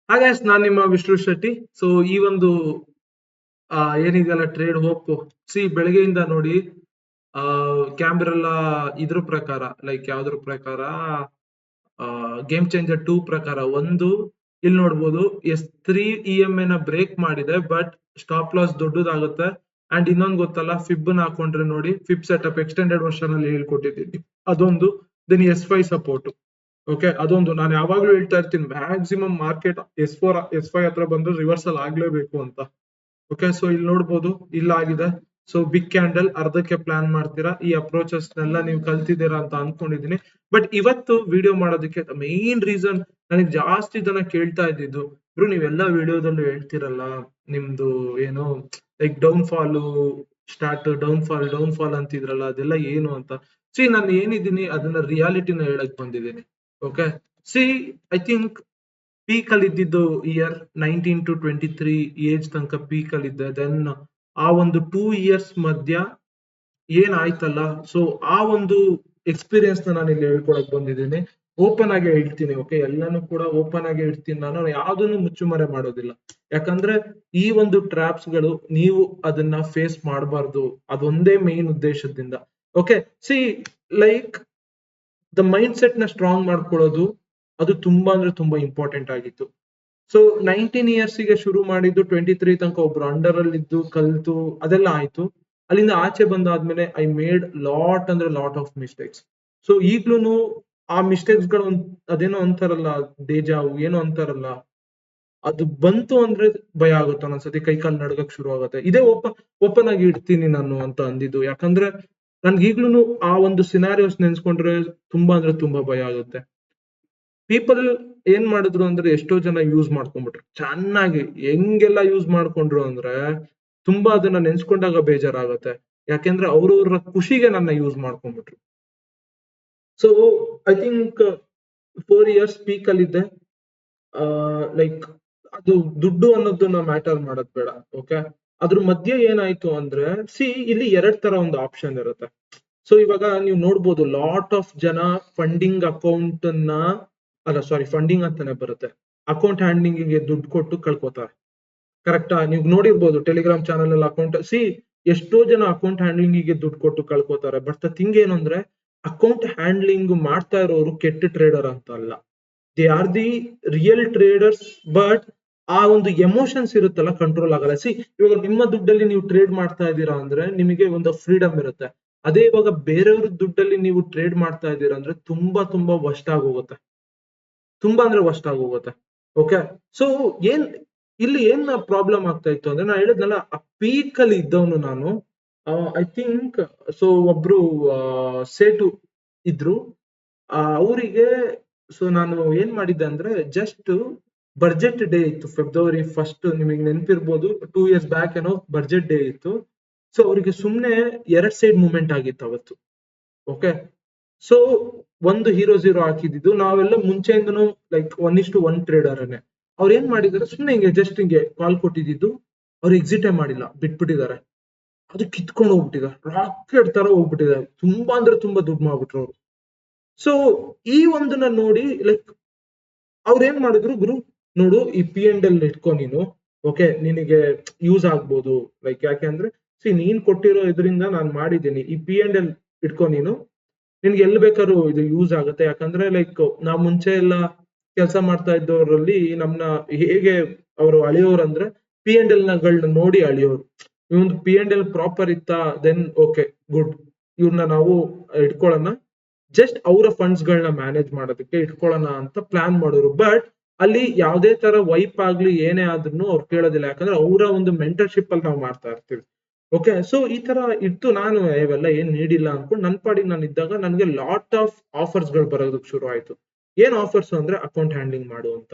ಹಾಗೆ ನಾನು ನಿಮ್ಮ ವಿಷ್ಣು ಶೆಟ್ಟಿ. ಸೊ ಈ ಒಂದು ಏನಿದೆಯಲ್ಲ ಟ್ರೇಡ್ ಹೋಪ್, ಬೆಳಗ್ಗೆಯಿಂದ ನೋಡಿ ಕ್ಯಾಂಬ್ರೆಲ್ಲ ಇದ್ರ ಪ್ರಕಾರ, ಲೈಕ್ ಯಾವ್ದ್ರ ಪ್ರಕಾರ, ಗೇಮ್ ಚೇಂಜರ್ 2 ಪ್ರಕಾರ ಒಂದು ಇಲ್ಲಿ ನೋಡ್ಬೋದು S3 EMA ನ ಬ್ರೇಕ್ ಮಾಡಿದೆ, ಬಟ್ ಸ್ಟಾಪ್ ಲಾಸ್ ದೊಡ್ಡದಾಗುತ್ತೆ. ಅಂಡ್ ಇನ್ನೊಂದು ಗೊತ್ತಲ್ಲ, ಫಿಬ್ ನ ಹಾಕೊಂಡ್ರೆ ನೋಡಿ, ಫಿಬ್ ಸೆಟಪ್ ಎಕ್ಸ್ಟೆಂಡೆಡ್ ವರ್ಷನ್ ಅಲ್ಲಿ ಹೇಳ್ಕೊಟ್ಟಿದ್ದೀನಿ, ಅದೊಂದು. Then S5 support. ಓಕೆ, ಅದೊಂದು ನಾನು ಯಾವಾಗ್ಲೂ ಹೇಳ್ತಾ ಇರ್ತೀನಿ, ಮ್ಯಾಕ್ಸಿಮಮ್ ಮಾರ್ಕೆಟ್ S5 ಹತ್ರ ಬಂದ್ರೆ ರಿವರ್ಸಲ್ ಆಗ್ಲೇಬೇಕು ಅಂತ. ಓಕೆ, ಸೊ ಇಲ್ಲಿ ನೋಡ್ಬೋದು, ಇಲ್ಲಾಗಿದೆ. ಸೊ ಬಿಗ್ ಕ್ಯಾಂಡಲ್ ಅರ್ಧಕ್ಕೆ ಪ್ಲಾನ್ ಮಾಡ್ತೀರಾ, ಈ ಅಪ್ರೋಚಸ್ ನೆಲ್ಲ ನೀವು ಕಲ್ತಿದ್ದೀರಾ ಅಂತ ಅನ್ಕೊಂಡಿದೀನಿ. ಬಟ್ ಇವತ್ತು ವಿಡಿಯೋ ಮಾಡೋದಕ್ಕೆ ಮೇನ್ ರೀಸನ್, ನನಗೆ ಜಾಸ್ತಿ ಜನ ಕೇಳ್ತಾ ಇದ್ದಿದ್ದು, ಬ್ರೋ ನೀವೆಲ್ಲ ವಿಡಿಯೋದಲ್ಲೂ ಹೇಳ್ತಿರಲ್ಲ ನಿಮ್ದು ಏನು like downfall start, downfall ಅಂತಿದ್ರಲ್ಲ, ಅದೆಲ್ಲ ಏನು ಅಂತ. ನಾನು ಏನಿದ್ದೀನಿ ಅದನ್ನ ರಿಯಾಲಿಟಿನ ಹೇಳಕ್ ಬಂದಿದ್ದೀನಿ. ಓಕೆ, ಐ ಥಿಂಕ್ ಪೀಕ್ ಅಲ್ಲಿ ಇದ್ದಿದ್ದು ಇಯರ್ 19 to 23 ಏಜ್ ತನಕ ಪೀಕ್ ಅಲ್ಲಿ ಇದ್ದೆ. ದೆನ್ ಆ ಒಂದು 2 years ಮಧ್ಯ ಏನಾಯ್ತಲ್ಲ, ಸೊ ಆ ಒಂದು ಎಕ್ಸ್ಪೀರಿಯನ್ಸ್ ನಾನು ಇಲ್ಲಿ ಹೇಳ್ಕೊಳಕ್ ಬಂದಿದ್ದೀನಿ. ಓಪನ್ ಆಗಿ ಹೇಳ್ತೀನಿ, ಓಕೆ, ಎಲ್ಲಾನು ಕೂಡ ಓಪನ್ ಆಗಿ ಹೇಳ್ತೀನಿ, ನಾನು ಯಾವ್ದನ್ನು ಮುಚ್ಚುಮರೆ ಮಾಡೋದಿಲ್ಲ. ಯಾಕಂದ್ರೆ ಈ ಒಂದು ಟ್ರಾಪ್ಸ್ ಗಳು ನೀವು ಅದನ್ನ ಫೇಸ್ ಮಾಡಬಾರ್ದು, ಅದೊಂದೇ ಮೇನ್ ಉದ್ದೇಶದಿಂದ. Okay, like the mind set ನ ಸ್ಟ್ರಾಂಗ್ ಮಾಡ್ಕೊಳ್ಳೋದು, ಅದು ತುಂಬಾ ಅಂದ್ರೆ ತುಂಬಾ ಇಂಪಾರ್ಟೆಂಟ್ ಆಗಿತ್ತು. ಸೊ 19 years ಗೆ ಶುರು ಮಾಡಿದ್ದು, 23 ತನಕ ಒಬ್ರು ಅಂಡರ್ ಅಲ್ಲಿ ಇದ್ದು ಕಲ್ತು ಅದೆಲ್ಲ ಆಯ್ತು. ಅಲ್ಲಿಂದ ಆಚೆ ಬಂದಾದ್ಮೇಲೆ ಐ ಮೇಡ್ ಲಾಟ್ ಅಂದ್ರೆ ಲಾಟ್ ಆಫ್ ಮಿಸ್ಟೇಕ್ಸ್. ಸೊ ಈಗ್ಲೂನು ಆ ಮಿಸ್ಟೇಕ್ಸ್ ಗಳು ಅದೇನೋ ಅಂತಾರಲ್ಲ, ಡೇಜಾವು ಏನೋ ಅಂತಾರಲ್ಲ, ಅದು ಬಂತು ಅಂದ್ರೆ ಭಯ ಆಗುತ್ತೆ ಒಂದೊಂದ್ಸತಿ, ಕೈ ಕಾಲು ನಡ್ಗಕ್ ಶುರು ಆಗುತ್ತೆ. ಇದೇ ಓಪನ್ ಆಗಿ ಇಡ್ತೀನಿ ನಾನು ಅಂತ ಅಂದಿದ್ದು, ಯಾಕಂದ್ರೆ ನನ್ಗೆ ಈಗ್ಲೂನು ಆ ಒಂದು ಸಿನಾರಿಯೋಸ್ ನೆನ್ಸ್ಕೊಂಡ್ರೆ ತುಂಬಾ ಅಂದ್ರೆ ತುಂಬಾ ಭಯ ಆಗುತ್ತೆ. ಪೀಪಲ್ ಏನ್ ಮಾಡಿದ್ರು ಅಂದ್ರೆ, ಎಷ್ಟೋ ಜನ ಯೂಸ್ ಮಾಡ್ಕೊಂಡ್ಬಿಟ್ರು ಚೆನ್ನಾಗಿ. ಹೆಂಗೆಲ್ಲ ಯೂಸ್ ಮಾಡ್ಕೊಂಡ್ರು ಅಂದ್ರೆ ತುಂಬಾ ಅದನ್ನ ನೆನ್ಸ್ಕೊಂಡಾಗ ಬೇಜಾರಾಗುತ್ತೆ. ಯಾಕೆಂದ್ರೆ ಅವ್ರವ್ರ ಖುಷಿಗೆ ನನ್ನ ಯೂಸ್ ಮಾಡ್ಕೊಂಡ್ಬಿಟ್ರು. So I think 4 years peak ಅಲ್ಲಿ ಇದ್ದೆ. ಲೈಕ್ ಅದು ದುಡ್ಡು ಅನ್ನೋದನ್ನ ಮ್ಯಾಟರ್ ಮಾಡೋದ್ ಬೇಡ. ಓಕೆ, ಅದ್ರ ಮಧ್ಯೆ ಏನಾಯ್ತು ಅಂದ್ರೆ, ಇಲ್ಲಿ ಎರಡ್ ತರ ಒಂದು ಆಪ್ಷನ್ ಇರುತ್ತೆ. ಸೊ ಇವಾಗ ನೀವು ನೋಡ್ಬೋದು, ಲಾಟ್ ಆಫ್ ಜನ ಫಂಡಿಂಗ್ ಅಕೌಂಟ್ ಅನ್ನ, ಅಲ್ಲ ಸಾರಿ, ಫಂಡಿಂಗ್ ಅಂತಾನೆ ಬರುತ್ತೆ, ಅಕೌಂಟ್ ಹ್ಯಾಂಡ್ಲಿಂಗ್ ಗೆ ದುಡ್ಡು ಕೊಟ್ಟು ಕಳ್ಕೊತಾರೆ. ಕರೆಕ್ಟಾ? ನೀವು ನೋಡಿರ್ಬೋದು ಟೆಲಿಗ್ರಾಮ್ ಚಾನಲ್ ಅಲ್ಲಿ ಅಕೌಂಟ್, ಎಷ್ಟೋ ಜನ ಅಕೌಂಟ್ ಹ್ಯಾಂಡ್ಲಿಂಗ್ ಗೆ ದುಡ್ಡು ಕೊಟ್ಟು ಕಳ್ಕೊತಾರೆ. ಬಟ್ ದ ಥಿಂಗ್ ಏನು ಅಂದ್ರೆ, ಅಕೌಂಟ್ ಹ್ಯಾಂಡ್ಲಿಂಗ್ ಮಾಡ್ತಾ ಇರೋರು ಕೆಟ್ಟ ಟ್ರೇಡರ್ ಅಂತ ಅಲ್ಲ, they are the real traders. But ಆ ಒಂದು ಎಮೋಷನ್ಸ್ ಇರುತ್ತಲ್ಲ, ಕಂಟ್ರೋಲ್ ಆಗಲ್ಲ. ಇವಾಗ ನಿಮ್ಮ ದುಡ್ಡಲ್ಲಿ ನೀವು ಟ್ರೇಡ್ ಮಾಡ್ತಾ ಇದ್ದೀರಾ ಅಂದ್ರೆ ನಿಮಗೆ ಒಂದು ಫ್ರೀಡಮ್ ಇರುತ್ತೆ. ಅದೇ ಇವಾಗ ಬೇರೆಯವ್ರ ದುಡ್ಡಲ್ಲಿ ನೀವು ಟ್ರೇಡ್ ಮಾಡ್ತಾ ಇದ್ದೀರಾ ಅಂದ್ರೆ ತುಂಬಾ ತುಂಬಾ ವಸ್ಟ್ ಆಗೋಗುತ್ತೆ, ತುಂಬಾ ಅಂದ್ರೆ ವಸ್ಟ್ ಆಗೋಗುತ್ತೆ. ಓಕೆ, ಸೊ ಏನ್ ಇಲ್ಲಿ ಏನ್ ಪ್ರಾಬ್ಲಮ್ ಆಗ್ತಾ ಇತ್ತು ಅಂದ್ರೆ, ನಾನು ಹೇಳಿದ್ನಲ್ಲ, ಆ ಪೀಕ್ ಅಲ್ಲಿ ಇದ್ದವನು ನಾನು. ಐ ಥಿಂಕ್ ಸೊ ಒಬ್ರು ಸೇಟು ಇದ್ರು, ಅವರಿಗೆ. ಸೊ ನಾನು ಏನ್ ಮಾಡಿದ್ದೆ ಅಂದ್ರೆ, ಜಸ್ಟ್ ಬಡ್ಜೆಟ್ ಡೇ ಇತ್ತು, February 1st, ನಿಮಗೆ ನೆನಪಿರ್ಬೋದು, 2 years ಬ್ಯಾಕ್ ಏನೋ ಬಡ್ಜೆಟ್ ಡೇ ಇತ್ತು. ಸೊ ಅವರಿಗೆ ಸುಮ್ನೆ 2 ಸೈಡ್ ಮೂವ್ಮೆಂಟ್ ಆಗಿತ್ತು ಅವತ್ತು. ಓಕೆ, ಸೊ ಒಂದು ಹೀರೋ ಹಾಕಿದ್ದು, ನಾವೆಲ್ಲ ಮುಂಚೆಯಿಂದನು ಲೈಕ್ 1:1 ಟ್ರೇಡರ್ನೆ. ಅವ್ರು ಏನ್ ಮಾಡಿದಾರೆ, ಸುಮ್ನೆ ಹಿಂಗೆ ಜಸ್ಟ್ ಹಿಂಗೆ ಕಾಲ್ ಕೊಟ್ಟಿದ್ದು, ಅವ್ರು ಎಕ್ಸಿಟೇ ಮಾಡಿಲ್ಲ, ಬಿಟ್ಬಿಟ್ಟಿದ್ದಾರೆ. ಅದು ಕಿತ್ಕೊಂಡು ಹೋಗ್ಬಿಟ್ಟಿದ್ದಾರೆ, ರಾಕೆಟ್ ತರ ಹೋಗ್ಬಿಟ್ಟಿದ್ದಾರೆ, ತುಂಬಾ ಅಂದ್ರೆ ತುಂಬಾ ದುಡ್ಡು ಮಾಡ್ಬಿಟ್ರು ಅವ್ರು. ಸೊ ಈ ಒಂದನ್ನ ನೋಡಿ, ಲೈಕ್ ಅವ್ರು ಏನ್ ಮಾಡಿದ್ರು, ಗುರು ನೋಡು, ಈ P&L ಇಟ್ಕೊ ನೀನು, ಓಕೆ, ನಿನಗೆ ಯೂಸ್ ಆಗ್ಬೋದು. ಲೈಕ್ ಯಾಕೆ ಅಂದ್ರೆ, ನೀನ್ ಕೊಟ್ಟಿರೋ ಇದರಿಂದ ನಾನು ಮಾಡಿದ್ದೀನಿ, ಈ P&L ಇಟ್ಕೊ ನೀನು, ನಿನ್ಗೆ ಎಲ್ಲಿ ಬೇಕಾದ್ರೂ ಇದು ಯೂಸ್ ಆಗುತ್ತೆ. ಯಾಕಂದ್ರೆ ಲೈಕ್ ನಾವ್ ಮುಂಚೆ ಎಲ್ಲ ಕೆಲಸ ಮಾಡ್ತಾ ಇದ್ದವರಲ್ಲಿ ನಮ್ನ ಹೇಗೆ ಅವರು ಅಳಿಯೋರು ಅಂದ್ರೆ, P&L ಗಳನ್ನ ನೋಡಿ ಅಳಿಯೋರು. ಇವಂದು P&L ಪ್ರಾಪರ್ ಇತ್ತಾ, ದೆನ್ ಓಕೆ ಗುಡ್, ಇವ್ರನ್ನ ನಾವು ಇಟ್ಕೊಳ್ಳೋಣ, ಜಸ್ಟ್ ಅವರ ಫಂಡ್ಸ್ ಗಳನ್ನ ಮ್ಯಾನೇಜ್ ಮಾಡೋದಕ್ಕೆ ಇಟ್ಕೊಳ್ಳೋಣ ಅಂತ ಪ್ಲಾನ್ ಮಾಡೋರು. ಬಟ್ ಅಲ್ಲಿ ಯಾವ್ದೇ ತರ ವೈಪ್ ಆಗ್ಲಿ ಏನೇ ಆದ್ರೂ ಅವ್ರು ಕೇಳೋದಿಲ್ಲ, ಯಾಕಂದ್ರೆ ಅವರ ಒಂದು ಮೆಂಟರ್ಶಿಪ್ ಅಲ್ಲಿ ನಾವು ಮಾಡ್ತಾ ಇರ್ತೀವಿ. ಓಕೆ, ಸೊ ಈ ತರ ಇತ್ತು. ನಾನು ಇವೆಲ್ಲ ಏನ್ ನೀಡಿಲ್ಲ ಅನ್ಕೊಂಡು ನನ್ ಪಾಡಿಗೆ ನಾನು ಇದ್ದಾಗ, ನನ್ಗೆ ಲಾಟ್ ಆಫ್ ಆಫರ್ಸ್ ಗಳು ಬರೋದಕ್ಕೆ ಶುರು ಆಯ್ತು. ಏನ್ ಆಫರ್ಸ್ ಅಂದ್ರೆ, ಅಕೌಂಟ್ ಹ್ಯಾಂಡ್ಲಿಂಗ್ ಮಾಡು ಅಂತ.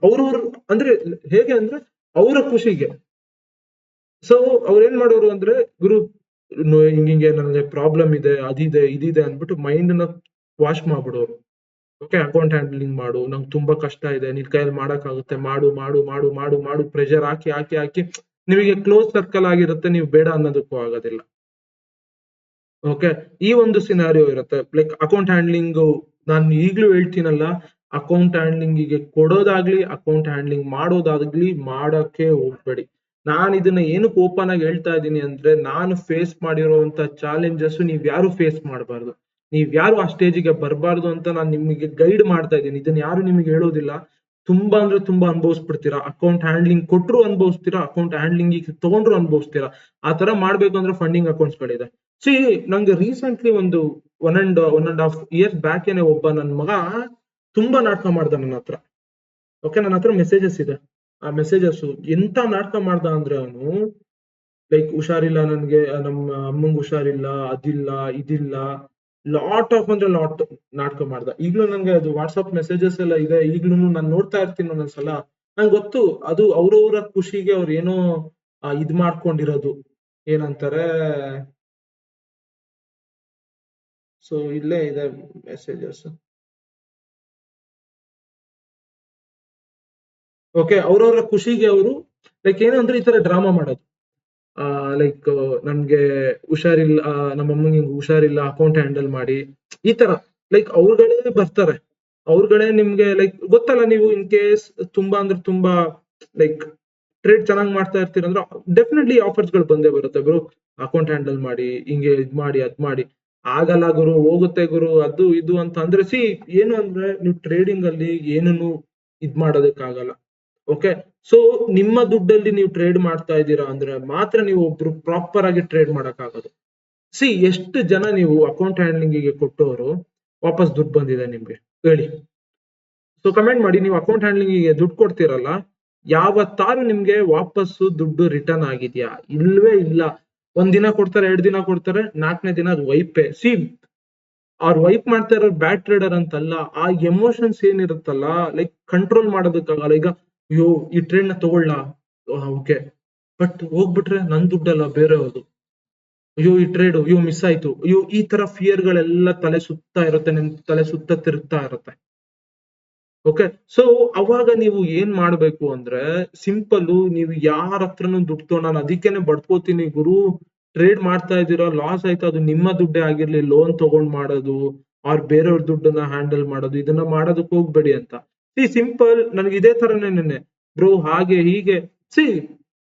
ಅವ್ರವ್ರು ಅಂದ್ರೆ ಹೇಗೆ ಅಂದ್ರೆ, ಅವರ ಖುಷಿಗೆ. ಸೊ ಅವ್ರ ಏನ್ ಮಾಡೋರು ಅಂದ್ರೆ, ಗುರು ಹಿಂಗಿಂಗೆ ನನಗೆ ಪ್ರಾಬ್ಲಮ್ ಇದೆ, ಅದಿದೆ ಇದಿದೆ ಅಂದ್ಬಿಟ್ಟು ಮೈಂಡ್ ನ ವಾಶ್ ಮಾಡ್ಬಿಡೋರು. ಓಕೆ, ಅಕೌಂಟ್ ಹ್ಯಾಂಡ್ಲಿಂಗ್ ಮಾಡು, ನಂಗೆ ತುಂಬಾ ಕಷ್ಟ ಇದೆ, ನಿನ್ ಕೈಯಲ್ಲಿ ಮಾಡಕ್ ಆಗುತ್ತೆ, ಮಾಡು ಮಾಡು ಮಾಡು ಮಾಡು ಮಾಡು, ಪ್ರೆಷರ್ ಹಾಕಿ ಹಾಕಿ ಹಾಕಿ ನಿಮಗೆ ಕ್ಲೋಸ್ ಸರ್ಕಲ್ ಆಗಿರುತ್ತೆ, ನೀವು ಬೇಡ ಅನ್ನೋದಕ್ಕೂ ಆಗೋದಿಲ್ಲ. ಓಕೆ, ಈ ಒಂದು ಸಿನಾರಿಯೋ ಇರುತ್ತೆ. ಲೈಕ್ ಅಕೌಂಟ್ ಹ್ಯಾಂಡ್ಲಿಂಗ್ ನಾನು ಈಗ್ಲೂ ಹೇಳ್ತೀನಲ್ಲ, ಅಕೌಂಟ್ ಹ್ಯಾಂಡ್ಲಿಂಗಿಗೆ ಕೊಡೋದಾಗ್ಲಿ ಅಕೌಂಟ್ ಹ್ಯಾಂಡ್ಲಿಂಗ್ ಮಾಡೋದಾಗ್ಲಿ ಮಾಡಕ್ಕೆ ಹೋಗ್ಬೇಡಿ. ನಾನು ಇದನ್ನ ಏನಕ್ಕೆ ಓಪನ್ ಆಗಿ ಹೇಳ್ತಾ ಇದ್ದೀನಿ ಅಂದ್ರೆ, ನಾನು ಫೇಸ್ ಮಾಡಿರುವಂತ ಚಾಲೆಂಜಸ್ ನೀವ್ ಯಾರು ಫೇಸ್ ಮಾಡಬಾರ್ದು, ನೀವ್ ಯಾರು ಆ ಸ್ಟೇಜಿಗೆ ಬರಬಾರ್ದು ಅಂತ ನಾನು ನಿಮಗೆ ಗೈಡ್ ಮಾಡ್ತಾ ಇದ್ದೀನಿ. ಇದನ್ನ ಯಾರು ನಿಮಗೆ ಹೇಳೋದಿಲ್ಲ. ತುಂಬಾ ಅಂದ್ರೆ ತುಂಬಾ ಅನುಭವಿಸ್ಬಿಡ್ತೀರಾ. ಅಕೌಂಟ್ ಹ್ಯಾಂಡ್ಲಿಂಗ್ ಕೊಟ್ರು ಅನುಭವಿಸ್ತೀರಾ, ಅಕೌಂಟ್ ಹ್ಯಾಂಡ್ಲಿಂಗ್ ತಗೊಂಡ್ರು ಅನುಭವಿಸ್ತೀರಾ. ಆ ತರ ಮಾಡ್ಬೇಕು ಅಂದ್ರೆ ಫಂಡಿಂಗ್ ಅಕೌಂಟ್ಸ್ ಗಳಿದೆ. ಸಿ, ನಂಗೆ ರೀಸೆಂಟ್ಲಿ ಒಂದು one and half years back ಏನೆ ಒಬ್ಬ ನನ್ ಮಗ ತುಂಬಾ ನಾಟಕ ಮಾಡ್ದ ನನ್ನ ಹತ್ರ. ಓಕೆ, ನನ್ನ ಹತ್ರ ಮೆಸೇಜಸ್ ಇದೆ. ಆ ಮೆಸೇಜಸ್ ಎಂತ ನಾಟಕ ಮಾಡ್ದ ಅಂದ್ರೆ, ಅವನು ಲೈಕ್ ಹುಷಾರಿಲ್ಲ ನನ್ಗೆ, ನಮ್ಮ ಅಮ್ಮಂಗ್ ಹುಷಾರಿಲ್ಲ, ಅದಿಲ್ಲ ಇದಿಲ್ಲ, ಲಾಟ್ ಆಫ್ ಅಂದ್ರೆ ಲಾಟ್ ನಾಟಕ ಮಾಡ್ದ. ಈಗ್ಲೂ ನಂಗೆ ಅದು ವಾಟ್ಸ್ಆಪ್ ಮೆಸೇಜಸ್ ಎಲ್ಲ ಇದೆ, ಈಗ್ಲೂ ನಾನು ನೋಡ್ತಾ ಇರ್ತೀನಿ ಒಂದೊಂದ್ಸಲ. ನಂಗೆ ಗೊತ್ತು ಅದು ಅವ್ರವ್ರ ಖುಷಿಗೆ ಅವ್ರ ಏನೋ ಇದ್ ಮಾಡ್ಕೊಂಡಿರೋದು, ಏನಂತಾರೆ. ಸೊ ಇಲ್ಲೇ ಇದೆ ಮೆಸೇಜಸ್. ಓಕೆ, ಅವ್ರವ್ರ ಖುಷಿಗೆ ಅವರು ಲೈಕ್ ಏನು ಅಂದ್ರೆ ಈ ತರ ಡ್ರಾಮಾ ಮಾಡೋದು. ಲೈಕ್ ನನ್ಗೆ ಹುಷಾರಿಲ್ಲ, ನಮ್ಮಮ್ಮಂಗೆ ಹಿಂಗ್ ಹುಷಾರಿಲ್ಲ, ಅಕೌಂಟ್ ಹ್ಯಾಂಡಲ್ ಮಾಡಿ, ಈ ತರ. ಲೈಕ್ ಅವ್ರಗಳೇ ಬರ್ತಾರೆ, ಅವ್ರಗಳೇ ನಿಮ್ಗೆ ಲೈಕ್ ಗೊತ್ತಲ್ಲ, ನೀವು ಇನ್ ಕೇಸ್ ತುಂಬಾ ಅಂದ್ರೆ ತುಂಬಾ ಲೈಕ್ ಟ್ರೇಡ್ ಚೆನ್ನಾಗಿ ಮಾಡ್ತಾ ಇರ್ತೀರಂದ್ರೆ ಡೆಫಿನೆಟ್ಲಿ ಆಫರ್ಸ್ ಗಳು ಬಂದೇ ಬರುತ್ತೆ ಗುರು. ಅಕೌಂಟ್ ಹ್ಯಾಂಡಲ್ ಮಾಡಿ, ಹಿಂಗೆ ಇದ್ ಮಾಡಿ ಅದ್ ಮಾಡಿ. ಆಗಲ್ಲ ಗುರು, ಹೋಗುತ್ತೆ ಗುರು, ಅದು ಇದು ಅಂತ ಅಂದ್ರೆ, ಸಿ ಏನು ಅಂದ್ರೆ ನೀವು ಟ್ರೇಡಿಂಗ್ ಅಲ್ಲಿ ಏನನ್ನು ಇದ್ ಮಾಡೋದಕ್ಕಾಗಲ್ಲ. ಓಕೆ, ಸೊ ನಿಮ್ಮ ದುಡ್ಡಲ್ಲಿ ನೀವು ಟ್ರೇಡ್ ಮಾಡ್ತಾ ಇದ್ದೀರಾ ಅಂದ್ರೆ ಮಾತ್ರ ನೀವು ಒಬ್ರು ಪ್ರಾಪರ್ ಆಗಿ ಟ್ರೇಡ್ ಮಾಡಕ್ಕಾಗೋದು. ಸಿ, ಎಷ್ಟು ಜನ ನೀವು ಅಕೌಂಟ್ ಹ್ಯಾಂಡ್ಲಿಂಗ್ ಗೆ ಕೊಟ್ಟವರು ವಾಪಸ್ ದುಡ್ಡು ಬಂದಿದೆ ನಿಮ್ಗೆ ಹೇಳಿ? ಸೊ ಕಮೆಂಟ್ ಮಾಡಿ, ನೀವು ಅಕೌಂಟ್ ಹ್ಯಾಂಡ್ಲಿಂಗ್ ಗೆ ದುಡ್ಡು ಕೊಡ್ತೀರಲ್ಲ, ಯಾವತ್ತಾರು ನಿಮ್ಗೆ ವಾಪಸ್ಸು ದುಡ್ಡು ರಿಟರ್ನ್ ಆಗಿದ್ಯಾ? ಇಲ್ವೇ ಇಲ್ಲ. ಒಂದ್ ದಿನ ಕೊಡ್ತಾರೆ, 2 ದಿನ ಕೊಡ್ತಾರೆ, 4ನೇ ದಿನ ಅದು ವೈಪೇ. ಸಿ, ಅವ್ರು ವೈಪ್ ಮಾಡ್ತಾ ಇರೋ ಬ್ಯಾಡ್ ಟ್ರೇಡರ್ ಅಂತಲ್ಲ, ಆ ಎಮೋಷನ್ಸ್ ಏನಿರುತ್ತಲ್ಲ, ಲೈಕ್ ಕಂಟ್ರೋಲ್ ಮಾಡೋದಕ್ಕಾಗಲ್ಲ. ಈಗ ಅಯ್ಯೋ ಈ ಟ್ರೇಡ್ ನ ತಗೊಳ್ಳ, ಓಕೆ, ಬಟ್ ಹೋಗ್ಬಿಟ್ರೆ ನನ್ ದುಡ್ಡಲ್ಲ ಬೇರೆಯವ್ರದು, ಅಯ್ಯೋ ಈ ಟ್ರೇಡ್ ಅಯ್ಯೋ ಮಿಸ್ ಆಯ್ತು, ಅಯ್ಯೋ ಈ ತರ ಫಿಯರ್ ಗಳೆಲ್ಲ ತಲೆ ಸುತ್ತಾ ಇರುತ್ತೆ, ನಿಮ್ ತಲೆ ಸುತ್ತ ತಿರುಗ್ತಾ ಇರುತ್ತೆ. ಓಕೆ, ಸೊ ಅವಾಗ ನೀವು ಏನ್ ಮಾಡ್ಬೇಕು ಅಂದ್ರೆ, ಸಿಂಪಲ್, ನೀವು ಯಾರ ಹತ್ರನು ದುಡ್ಡು ತಗೊಂಡು, ನಾನು ಅದಕ್ಕೇನೆ ಬಡ್ಕೋತೀನಿ ಗುರು, ಟ್ರೇಡ್ ಮಾಡ್ತಾ ಇದ್ದೀರಾ, ಲಾಸ್ ಆಯ್ತು, ಅದು ನಿಮ್ಮ ದುಡ್ಡೇ ಆಗಿರ್ಲಿ, ಲೋನ್ ತಗೊಂಡ್ ಮಾಡೋದು ಅವ್ರ ಬೇರೆಯವ್ರ ದುಡ್ಡನ್ನ ಹ್ಯಾಂಡಲ್ ಮಾಡೋದು, ಇದನ್ನ ಮಾಡೋದಕ್ಕೆ ಹೋಗ್ಬೇಡಿ ಅಂತ. ಸಿ, ಸಿಂಪಲ್, ನನಗೆ ಇದೇ ತರನೇ ನೆನ್ನೆ ಬ್ರೋ ಹಾಗೆ ಹೀಗೆ. ಸಿ,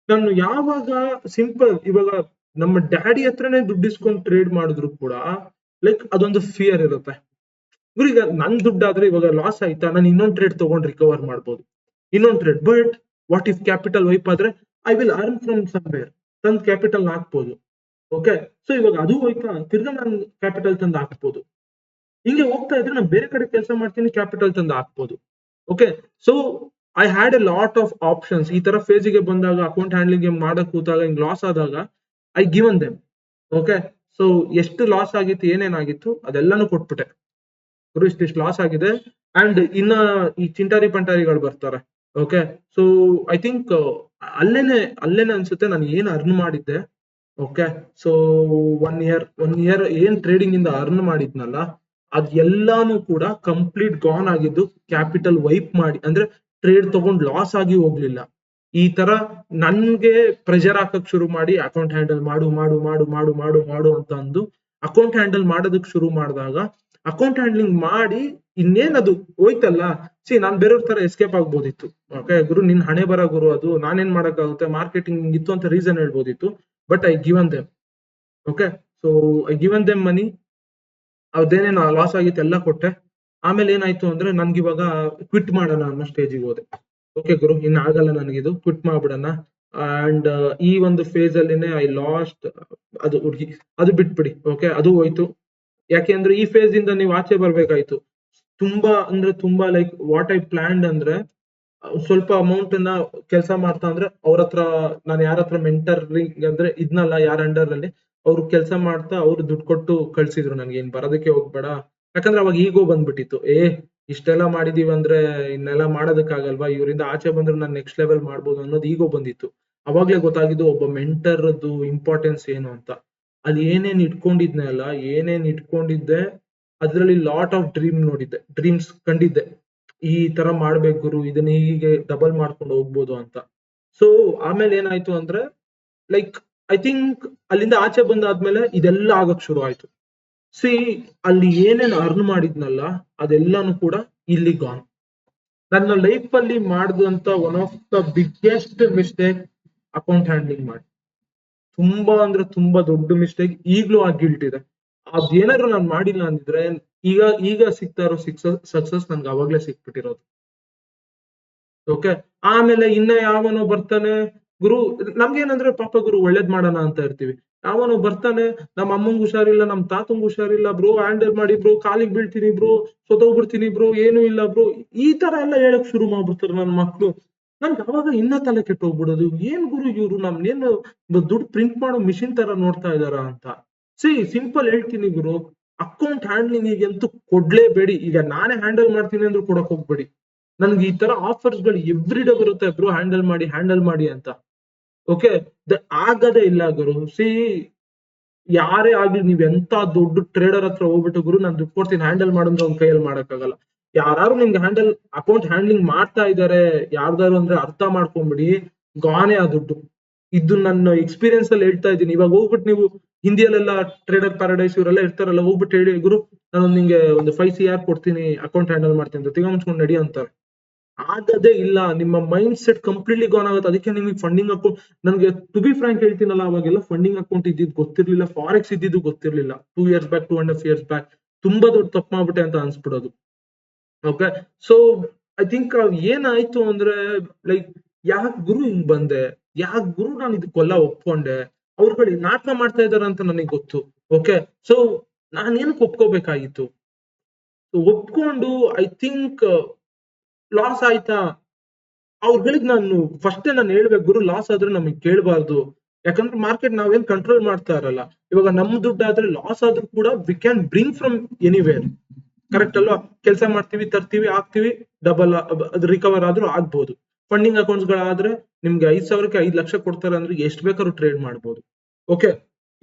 ನಾನು ಯಾವಾಗ ಸಿಂಪಲ್, ಇವಾಗ ನಮ್ಮ ಡ್ಯಾಡಿ ಹತ್ರನೇ ದುಡ್ಡು ಇಸ್ಕೊಂಡು ಟ್ರೇಡ್ ಮಾಡಿದ್ರು ಕೂಡ ಲೈಕ್ ಅದೊಂದು ಫಿಯರ್ ಇರುತ್ತೆ. ಈಗ ನನ್ ದುಡ್ಡಾದ್ರೆ ಇವಾಗ ಲಾಸ್ ಆಯ್ತಾ, ನಾನು ಇನ್ನೊಂದ್ ಟ್ರೇಡ್ ತಗೊಂಡ್ ರಿಕವರ್ ಮಾಡ್ಬೋದು, ಇನ್ನೊಂದ್ trade. But what if capital wipe ಆದ್ರೆ, I will earn from somewhere, ತಂದ್ ಕ್ಯಾಪಿಟಲ್ ಹಾಕ್ಬೋದು. ಓಕೆ, ಸೊ ಇವಾಗ ಅದು ಹೋಯ್ತಾ, ತಿರ್ಗಾ ನಾನು ಕ್ಯಾಪಿಟಲ್ ತಂದು ಹಾಕ್ಬೋದು. ಹಿಂಗೆ ಹೋಗ್ತಾ ಇದ್ರೆ ನಾನು ಬೇರೆ ಕಡೆ ಕೆಲಸ ಮಾಡ್ತೀನಿ, ಕ್ಯಾಪಿಟಲ್ ತಂದು ಹಾಕ್ಬೋದು. Okay, so I had A lot of options. ಈ ತರ ಫೇಜಿಗೆ ಬಂದಾಗ, ಅಕೌಂಟ್ ಹ್ಯಾಂಡ್ಲಿಂಗ್ ಮಾಡಕ್ ಕೂತಾಗ, ಹಿಂಗ್ ಲಾಸ್ ಆದಾಗ I given them. Okay, so ಎಷ್ಟು ಲಾಸ್ ಆಗಿತ್ತು, ಏನೇನಾಗಿತ್ತು ಅದೆಲ್ಲಾನು ಕೊಟ್ಬಿಟ್ಟೆ. ಗುರು ಇಷ್ಟಿಷ್ಟು ಲಾಸ್ ಆಗಿದೆ. ಅಂಡ್ ಇನ್ನ ಈ ಚಿಂಟಾರಿ ಪಂಟಾರಿಗಳು ಬರ್ತಾರೆ. ಓಕೆ, ಸೊ ಐ ಥಿಂಕ್ ಅಲ್ಲೇನೆ ಅನ್ಸುತ್ತೆ ನಾನು ಏನ್ ಅರ್ನ್ ಮಾಡಿದ್ದೆ. ಓಕೆ, ಸೊ ಒನ್ ಇಯರ್ ಏನ್ ಟ್ರೇಡಿಂಗ್ ಇಂದ ಅರ್ನ್ ಮಾಡಿದ್ನಲ್ಲ, ಅದ್ ಎಲ್ಲಾನು ಕೂಡ ಕಂಪ್ಲೀಟ್ ಗಾನ್ ಆಗಿದ್ದು, ಕ್ಯಾಪಿಟಲ್ ವೈಪ್ ಮಾಡಿ, ಅಂದ್ರೆ ಟ್ರೇಡ್ ತಗೊಂಡ್ ಲಾಸ್ ಆಗಿ ಹೋಗ್ಲಿಲ್ಲ. ಈ ತರ ನನ್ಗೆ ಪ್ರೆಷರ್ ಹಾಕಕ್ ಶುರು ಮಾಡಿ, ಅಕೌಂಟ್ ಹ್ಯಾಂಡಲ್ ಮಾಡು ಮಾಡು ಮಾಡು ಮಾಡು ಮಾಡು ಮಾಡು ಅಂತ ಅಂದು ಅಕೌಂಟ್ ಹ್ಯಾಂಡಲ್ ಮಾಡೋದಕ್ ಶುರು ಮಾಡಿದಾಗ, ಅಕೌಂಟ್ ಹ್ಯಾಂಡ್ಲಿಂಗ್ ಮಾಡಿ ಇನ್ನೇನ್ ಅದು ಹೋಯ್ತಲ್ಲ. ಸಿ, ನಾನ್ ಬೇರೆಯವ್ರ ತರ ಎಸ್ಕೇಪ್ ಆಗ್ಬೋದಿತ್ತು. ಓಕೆ ಗುರು, ನಿನ್ ಹಣೆ ಬರ ಗುರು, ಅದು ನಾನೇನ್ ಮಾಡಕ್ಕಾಗುತ್ತೆ, ಮಾರ್ಕೆಟಿಂಗ್ ಇತ್ತು ಅಂತ ರೀಸನ್ ಹೇಳ್ಬೋದಿತ್ತು. But I given them. Okay, so I given them money. ಅದೇನೇನು ಲಾಸ್ ಆಗಿತ್ತು ಎಲ್ಲ ಕೊಟ್ಟೆ. ಆಮೇಲೆ ಏನಾಯ್ತು ಅಂದ್ರೆ, ನನ್ಗೆ ಇವಾಗ ಕ್ವಿಟ್ ಮಾಡೋಣ ಅನ್ನೋ ಸ್ಟೇಜಿಗೆ ಹೋದೆ. ಓಕೆ ಗುರು, ಇನ್ನು ಆಗಲ್ಲ ನನಗಿದು, ಕ್ವಿಟ್ ಮಾಡ್ಬಿಡೋಣ. ಅಂಡ್ ಈ ಒಂದು ಫೇಸ್ ಅಲ್ಲಿನೇ ಐ ಲಾಸ್ಟ್. ಅದು ಹುಡುಗಿ, ಅದು ಬಿಟ್ಬಿಡಿ. ಓಕೆ, ಅದು ಹೋಯ್ತು. ಯಾಕೆಂದ್ರೆ ಈ ಫೇಸ್ ಇಂದ ನೀವು ಆಚೆ ಬರ್ಬೇಕಾಯ್ತು. ತುಂಬಾ ಅಂದ್ರೆ ತುಂಬಾ ಲೈಕ್ ವಾಟ್ ಐ ಪ್ಲಾನ್ಡ್ ಅಂದ್ರೆ, ಸ್ವಲ್ಪ ಅಮೌಂಟ್ ಅನ್ನ ಕೆಲಸ ಮಾಡ್ತಾ ಅಂದ್ರೆ ಅವ್ರ ಹತ್ರ, ನಾನು ಯಾರ ಹತ್ರ ಮೆಂಟರಿಂಗ್ ಅಂದ್ರೆ ಇದ್ನಲ್ಲ, ಯಾರ ಅಂಡರ್ ಅಲ್ಲಿ ಅವ್ರು ಕೆಲಸ ಮಾಡ್ತಾ, ಅವ್ರು ದುಡ್ಡು ಕೊಟ್ಟು ಕಳ್ಸಿದ್ರು ನನ್ಗೆ, ಏನ್ ಬರೋದಕ್ಕೆ ಹೋಗ್ಬೇಡ. ಯಾಕಂದ್ರೆ ಅವಾಗ ಈಗೋ ಬಂದ್ಬಿಟ್ಟಿತ್ತು, ಇಷ್ಟೆಲ್ಲ ಮಾಡಿದೀವಿ ಅಂದ್ರೆ ಇನ್ನೆಲ್ಲ ಮಾಡೋದಕ್ಕಾಗಲ್ವಾ, ಇವರಿಂದ ಆಚೆ ಬಂದ್ರೆ ನಾನು ನೆಕ್ಸ್ಟ್ ಲೆವೆಲ್ ಮಾಡ್ಬೋದು ಅನ್ನೋದು ಈಗೋ ಬಂದಿತ್ತು. ಅವಾಗ್ಲೇ ಗೊತ್ತಾಗಿದ್ದು ಒಬ್ಬ ಮೆಂಟರ್ದು ಇಂಪಾರ್ಟೆನ್ಸ್ ಏನು ಅಂತ. ಅಲ್ಲಿ ಏನೇನ್ ಇಟ್ಕೊಂಡಿದ್ನೆ ಅಲ್ಲ, ಏನೇನ್ ಇಟ್ಕೊಂಡಿದ್ದೆ, ಅದ್ರಲ್ಲಿ ಲಾಟ್ ಆಫ್ ಡ್ರೀಮ್ಸ್ ಕಂಡಿದ್ದೆ. ಈ ತರ ಮಾಡ್ಬೇಕು ಗುರು, ಇದನ್ನ ಹೀಗೆ ಡಬಲ್ ಮಾಡ್ಕೊಂಡು ಹೋಗ್ಬೋದು ಅಂತ. ಸೊ ಆಮೇಲೆ ಏನಾಯ್ತು ಅಂದ್ರೆ, ಲೈಕ್ ಐ ಥಿಂಕ್ ಅಲ್ಲಿಂದ ಆಚೆ ಬಂದಾದ್ಮೇಲೆ ಇದೆಲ್ಲ ಆಗಕ್ ಶುರು ಆಯ್ತು. ಸಿ, ಅಲ್ಲಿ ಏನೇನ್ ಅರ್ನ್ ಮಾಡಿದ್ನಲ್ಲ ಅದೆಲ್ಲಾನು ಕೂಡ ಇಲ್ಲಿ ಗಾನ್. ನನ್ನ ಲೈಫ್ ಅಲ್ಲಿ ಮಾಡಿದಂತ one of the biggest mistake account handling ಮಾಡಿ. ತುಂಬಾ ಅಂದ್ರೆ ತುಂಬಾ ದೊಡ್ಡ ಮಿಸ್ಟೇಕ್. ಈಗ್ಲೂ ಆ ಗಿಲ್ಟ್ ಇದೆ. ಅದೇನಾದ್ರು ನಾನು ಮಾಡಿಲ್ಲ ಅಂದಿದ್ರೆ ಈಗ ಈಗ ಸಿಗ್ತಾ ಇರೋ ಸಕ್ಸಸ್ ನನ್ಗೆ ಅವಾಗ್ಲೇ ಸಿಕ್ಬಿಟ್ಟಿರೋದು. ಓಕೆ. ಆಮೇಲೆ ಇನ್ನ ಯಾವನೋ ಬರ್ತಾನೆ, ಗುರು ನಮ್ಗೇನಂದ್ರೆ ಪಾಪ ಗುರು ಒಳ್ಳೇದ್ ಮಾಡೋಣ ಅಂತ ಇರ್ತೀವಿ. ಯಾವನೋ ಬರ್ತಾನೆ, ನಮ್ಮ ಅಮ್ಮಂಗ್ ಹುಷಾರಿಲ್ಲ, ನಮ್ ತಾತಂಗ್ ಹುಷಾರಿಲ್ಲ ಬ್ರೋ, ಹ್ಯಾಂಡಲ್ ಮಾಡಿ ಬ್ರೋ, ಕಾಲಿಗೆ ಬೀಳ್ತೀನಿ ಬ್ರೋ, ಸೊತೋಗ್ಬಿಡ್ತೀನಿ ಬ್ರೋ, ಏನು ಇಲ್ಲ ಬ್ರೋ, ಈ ತರ ಎಲ್ಲ ಹೇಳಕ್ ಶುರು ಮಾಡ್ಬಿಡ್ತಾರೆ ನನ್ ಮಕ್ಳು. ನನ್ಗೆ ಅವಾಗ ಇನ್ನ ತಲೆ ಕೆಟ್ಟೋಗ್ಬಿಡೋದು, ಏನ್ ಗುರು ಇವ್ರು ನಮ್ನೇನು ದುಡ್ಡು ಪ್ರಿಂಟ್ ಮಾಡೋ ಮಿಷಿನ್ ತರ ನೋಡ್ತಾ ಇದಾರ ಅಂತ. ಸಿಂಪಲ್ ಹೇಳ್ತೀನಿ ಗುರು, ಅಕೌಂಟ್ ಹ್ಯಾಂಡ್ಲಿಂಗ್ ಅಂತೂ ಕೊಡ್ಲೇಬೇಡಿ. ಈಗ ನಾನೇ ಹ್ಯಾಂಡಲ್ ಮಾಡ್ತೀನಿ ಅಂದ್ರೂ ಕೊಡಕ್ ಹೋಗ್ಬೇಡಿ. ನನ್ಗೆ ಈ ತರ ಆಫರ್ಸ್ ಗಳು ಎವ್ರಿ ಡೇ ಬರುತ್ತೆ ಬ್ರೋ, ಹ್ಯಾಂಡಲ್ ಮಾಡಿ ಅಂತ. ಓಕೆ. ಆಗದೇ ಇಲ್ಲ ಗುರು. ಯಾರೇ ಆಗ್ಲಿ, ನೀವ್ ಎಂತ ದೊಡ್ಡ ಟ್ರೇಡರ್ ಹತ್ರ ಹೋಗ್ಬಿಟ್ಟು ಗುರು ನಾನು ದುಡ್ಡು ಕೊಡ್ತೀನಿ ಹ್ಯಾಂಡಲ್ ಮಾಡಂದ್ರೆ ಅವ್ನ ಕೈಯಲ್ಲಿ ಮಾಡಕ್ಕಾಗಲ್ಲ. ಯಾರು ನಿಮ್ಗೆ ಅಕೌಂಟ್ ಹ್ಯಾಂಡ್ಲಿಂಗ್ ಮಾಡ್ತಾ ಇದಾರೆ ಯಾರ್ದಾರು ಅಂದ್ರೆ ಅರ್ಥ ಮಾಡ್ಕೊಂಬಿಡಿ, ಗಾನೆ ಆ ದುಡ್ಡು. ಇದು ನನ್ನ ಎಕ್ಸ್ಪೀರಿಯನ್ಸ್ ಅಲ್ಲಿ ಹೇಳ್ತಾ ಇದ್ದೀನಿ. ಇವಾಗ ಹೋಗ್ಬಿಟ್ಟು ನೀವು ಹಿಂದಿಯಲ್ಲೆಲ್ಲ ಟ್ರೇಡರ್ ಪ್ಯಾರಡೈಸ್ ಇವರೆಲ್ಲ ಇರ್ತಾರಲ್ಲ, ಹೋಗ್ಬಿಟ್ಟು ಹೇಳಿ ಗುರು ನಾನು ನಿಂಗೆ ಒಂದು 5 CR ಕೊಡ್ತೀನಿ ಅಕೌಂಟ್ ಹ್ಯಾಂಡಲ್ ಮಾಡ್ತೀನಿ ಅಂತ, ತಿಂಗ ಮುಚ್ಕೊಂಡು ನಡಿ ಅಂತಾರೆ. ಆಗದೇ ಇಲ್ಲ. ನಿಮ್ಮ ಮೈಂಡ್ ಸೆಟ್ ಕಂಪ್ಲೀಟ್ಲಿ ಗಾನ್ ಆಗುತ್ತೆ. ಅದಕ್ಕೆ ನಿಮಗೆ ಫಂಡಿಂಗ್ ಅಕೌಂಟ್, ನನಗೆ ಟು ಬಿ ಫ್ರಾಂಕ್ ಹೇಳ್ತೀನಲ್ಲ, ಅವಾಗೆಲ್ಲ ಫಂಡಿಂಗ್ ಅಕೌಂಟ್ ಇದ್ದಿದ್ದು ಗೊತ್ತಿರ್ಲಿಲ್ಲ, ಫಾರೆಕ್ಸ್ ಇದ್ದಿದ್ದು ಗೊತ್ತಿರ್ಲಿಲ್ಲ. 2 years ಬ್ಯಾಕ್, 2.5 years ಬ್ಯಾಕ್ ತುಂಬಾ ದೊಡ್ಡ ತಪ್ಪು ಮಾಡ್ಬಿಟ್ಟೆ ಅಂತ ಅನ್ಸ್ಬಿಡೋದು. ಓಕೆ. ಸೊ ಐ ಥಿಂಕ್ ಏನಾಯ್ತು ಅಂದ್ರೆ, ಲೈಕ್ ಯಾಕೆ ಗುರು ಹಿಂಗ್ ಬಂದೆ, ಯಾಕೆ ಗುರು ನಾನು ಇದಕ್ಕೆಲ್ಲ ಒಪ್ಕೊಂಡೆ, ಅವ್ರುಗಳು ನಾಟಕ ಮಾಡ್ತಾ ಇದಾರೆ ಅಂತ ನನಗೆ ಗೊತ್ತು. ಓಕೆ. ಸೊ ನಾನೇನಕ್ಕೆ ಒಪ್ಕೋಬೇಕಾಗಿತ್ತು, ಒಪ್ಕೊಂಡು ಐ ಥಿಂಕ್ ಲಾಸ್ ಆಯ್ತಾ, ಅವ್ರುಗಳಿಗೆ ನಾನು ಫಸ್ಟ್ ನಾನು ಹೇಳ್ಬೇಕು, ಗುರು ಲಾಸ್ ಆದ್ರೆ ನಮಗೆ ಕೇಳಬಾರ್ದು. ಯಾಕಂದ್ರೆ ಮಾರ್ಕೆಟ್ ನಾವೇನ್ ಕಂಟ್ರೋಲ್ ಮಾಡ್ತಾ ಇರಲ್ಲ. ಇವಾಗ ನಮ್ ದುಡ್ಡು ಆದ್ರೆ ಲಾಸ್ ಆದ್ರೂ ಕೂಡ we can bring from anywhere. Correct ಅಲ್ವಾ? ಕೆಲಸ ಮಾಡ್ತೀವಿ, ತರ್ತೀವಿ, ಹಾಕ್ತಿವಿ, ಡಬಲ್ ಅದು ರಿಕವರ್ ಆದ್ರೂ ಆಗ್ಬಹುದು. ಫಂಡಿಂಗ್ ಅಕೌಂಟ್ಸ್ ಗಳಾದ್ರೆ ನಿಮ್ಗೆ 5,000ಕ್ಕೆ 5 ಲಕ್ಷ ಕೊಡ್ತಾರೆ ಅಂದ್ರೆ ಎಷ್ಟು ಬೇಕಾದ್ರೂ ಟ್ರೇಡ್ ಮಾಡ್ಬೋದು. ಓಕೆ.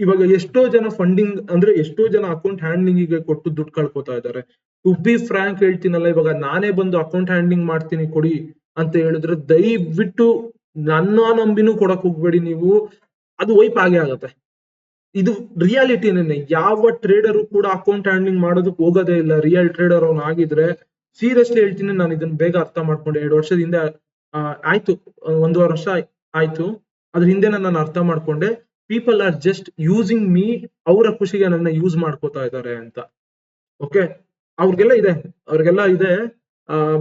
ಇವಾಗ ಎಷ್ಟೋ ಜನ ಫಂಡಿಂಗ್ ಅಂದ್ರೆ ಎಷ್ಟೋ ಜನ ಅಕೌಂಟ್ ಹ್ಯಾಂಡ್ಲಿಂಗ್ ಗೆ ಕೊಟ್ಟು ದುಡ್ಡು ಕಳ್ಕೊತಾ ಇದಾರೆ. ಟು ಬಿ ಫ್ರಾಂಕ್ ಹೇಳ್ತೀನಲ್ಲ, ಇವಾಗ ನಾನೇ ಬಂದು ಅಕೌಂಟ್ ಹ್ಯಾಂಡ್ಲಿಂಗ್ ಮಾಡ್ತೀನಿ ಕೊಡಿ ಅಂತ ಹೇಳಿದ್ರೆ ದಯವಿಟ್ಟು ನನ್ನ ನಂಬಿನೂ ಕೊಡಕ್ ಹೋಗ್ಬೇಡಿ ನೀವು. ಅದು ವೈಪ್ ಆಗೇ ಆಗತ್ತೆ. ಇದು ರಿಯಾಲಿಟಿನೇ. ಯಾವ ಟ್ರೇಡರ್ ಕೂಡ ಅಕೌಂಟ್ ಹ್ಯಾಂಡ್ಲಿಂಗ್ ಮಾಡೋದಕ್ಕೆ ಹೋಗೋದೇ ಇಲ್ಲ. ರಿಯಲ್ ಟ್ರೇಡರ್ ಅವ್ನು ಆಗಿದ್ರೆ ಸೀರಿಯಸ್ಲಿ ಹೇಳ್ತೀನಿ, ನಾನು ಇದನ್ನ ಬೇಗ ಅರ್ಥ ಮಾಡ್ಕೊಂಡೆ. 2 ವರ್ಷದ ಹಿಂದೆ ಆಯ್ತು, 1.5 ವರ್ಷ ಆಯ್ತು. ಅದ್ರ ಹಿಂದೆ ನಾನು ಅರ್ಥ ಮಾಡ್ಕೊಂಡೆ, people are just using me. ಅವರ ಖುಷಿಗೆ ನನ್ನ ಯೂಸ್ ಮಾಡ್ಕೋತಾ ಇದ್ದಾರೆ ಅಂತ. ಓಕೆ. ಅವ್ರಿಗೆಲ್ಲ ಇದೆ.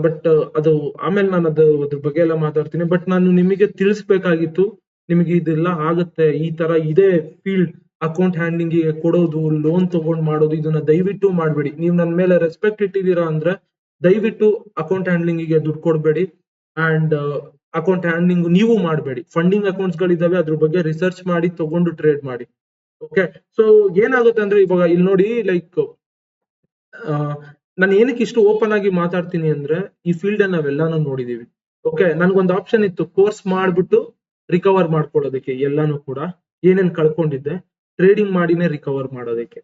ಬಟ್ ಅದು ಆಮೇಲೆ ನಾನು ಅದ್ರ ಬಗ್ಗೆ ಎಲ್ಲ ಮಾತಾಡ್ತೀನಿ. ಬಟ್ ನಾನು ನಿಮಗೆ ತಿಳಿಸ್ಬೇಕಾಗಿತ್ತು, ನಿಮಗೆ ಇದೆಲ್ಲ ಆಗತ್ತೆ, ಈ ತರ ಇದೆ ಫೀಲ್ಡ್. ಅಕೌಂಟ್ ಹ್ಯಾಂಡ್ಲಿಂಗ್ ಕೊಡೋದು, ಲೋನ್ ತಗೊಂಡ್ ಮಾಡೋದು, ಇದನ್ನ ದಯವಿಟ್ಟು ಮಾಡ್ಬೇಡಿ. ನೀವು ನನ್ನ ಮೇಲೆ ರೆಸ್ಪೆಕ್ಟ್ ಇಟ್ಟಿದ್ದೀರಾ ಅಂದ್ರೆ ದಯವಿಟ್ಟು ಅಕೌಂಟ್ ಹ್ಯಾಂಡ್ಲಿಂಗ್ ಗೆ ದುಡ್ಡು ಕೊಡ್ಬೇಡಿ. ಅಂಡ್ ಅಕೌಂಟ್ ಹ್ಯಾಂಡ್ಲಿಂಗ್ ನೀವು ಮಾಡಬೇಡಿ. ಫಂಡಿಂಗ್ ಅಕೌಂಟ್ಸ್ ಗಳಿದಾವೆ, ಅದ್ರ ಬಗ್ಗೆ ರಿಸರ್ಚ್ ಮಾಡಿ ತಗೊಂಡು ಟ್ರೇಡ್ ಮಾಡಿ. ಓಕೆ. ಸೊ ಏನಾಗುತ್ತೆ ಅಂದ್ರೆ, ಇವಾಗ ಇಲ್ಲಿ ನೋಡಿ, ಲೈಕ್ ನಾನು ಏನಕ್ಕೆ ಇಷ್ಟು ಓಪನ್ ಆಗಿ ಮಾತಾಡ್ತೀನಿ ಅಂದ್ರೆ, ಈ ಫೀಲ್ಡ್ ಅನ್ನ ನಾವೆಲ್ಲಾನು ನೋಡಿದೀವಿ. ಓಕೆ. ನನ್ಗೊಂದು ಆಪ್ಷನ್ ಇತ್ತು, ಕೋರ್ಸ್ ಮಾಡ್ಬಿಟ್ಟು ರಿಕವರ್ ಮಾಡ್ಕೊಳ್ಳೋದಕ್ಕೆ ಎಲ್ಲಾನು ಕೂಡ. ಏನೇನ್ ಕಳ್ಕೊಂಡಿದ್ದೆ ಟ್ರೇಡಿಂಗ್ ಮಾಡಿನೇ ರಿಕವರ್ ಮಾಡೋದಕ್ಕೆ.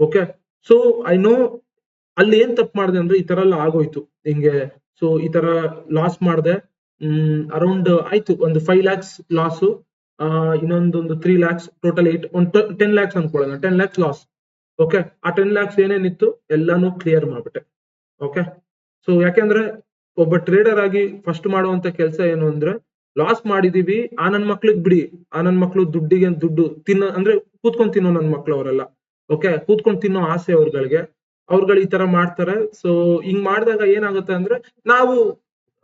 ಓಕೆ. ಸೊ ಐ ನೋ ಅಲ್ಲಿ ಏನ್ ತಪ್ಪು ಮಾಡಿದೆ ಅಂದ್ರೆ, ಈ ತರ ಎಲ್ಲ ಆಗೋಯ್ತು ಹಿಂಗೆ. ಸೊ ಈ ತರ ಲಾಸ್ ಮಾಡಿದೆ. ಅರೌಂಡ್ ಆಯ್ತು ಒಂದು 5 lakhs ಲಾಸ್, ಇನ್ನೊಂದೊಂದು 3 lakhs, ಟೋಟಲ್ 10 lakhs ಅನ್ಕೊಳ್ಳೋಣ. 10 lakhs ಲಾಸ್. ಓಕೆ. ಆ 10 lakhs ಏನೇನಿತ್ತು ಎಲ್ಲಾನು ಕ್ಲಿಯರ್ ಮಾಡ್ಬಿಟ್ಟೆ. ಓಕೆ. ಸೊ ಯಾಕೆಂದ್ರೆ ಒಬ್ಬ ಟ್ರೇಡರ್ ಆಗಿ ಫಸ್ಟ್ ಮಾಡುವಂತ ಕೆಲಸ ಏನು ಅಂದ್ರೆ, ಲಾಸ್ ಮಾಡಿದೀವಿ, ಆ ನನ್ ಮಕ್ಳಿಗೆ ಬಿಡಿ, ಆ ನನ್ ಮಕ್ಳು ದುಡ್ಡು ತಿನ್ನೋ ಅಂದ್ರೆ ಕೂತ್ಕೊಂಡ್ ತಿನ್ನೋ ನನ್ ಮಕ್ಳು ಅವರೆಲ್ಲ. ಓಕೆ. ಕೂತ್ಕೊಂಡ್ ತಿನ್ನೋ ಆಸೆ ಅವ್ರುಗಳು ಈ ತರ ಮಾಡ್ತಾರೆ. ಸೊ ಹಿಂಗ್ ಮಾಡಿದಾಗ ಏನಾಗುತ್ತೆ ಅಂದ್ರೆ, ನಾವು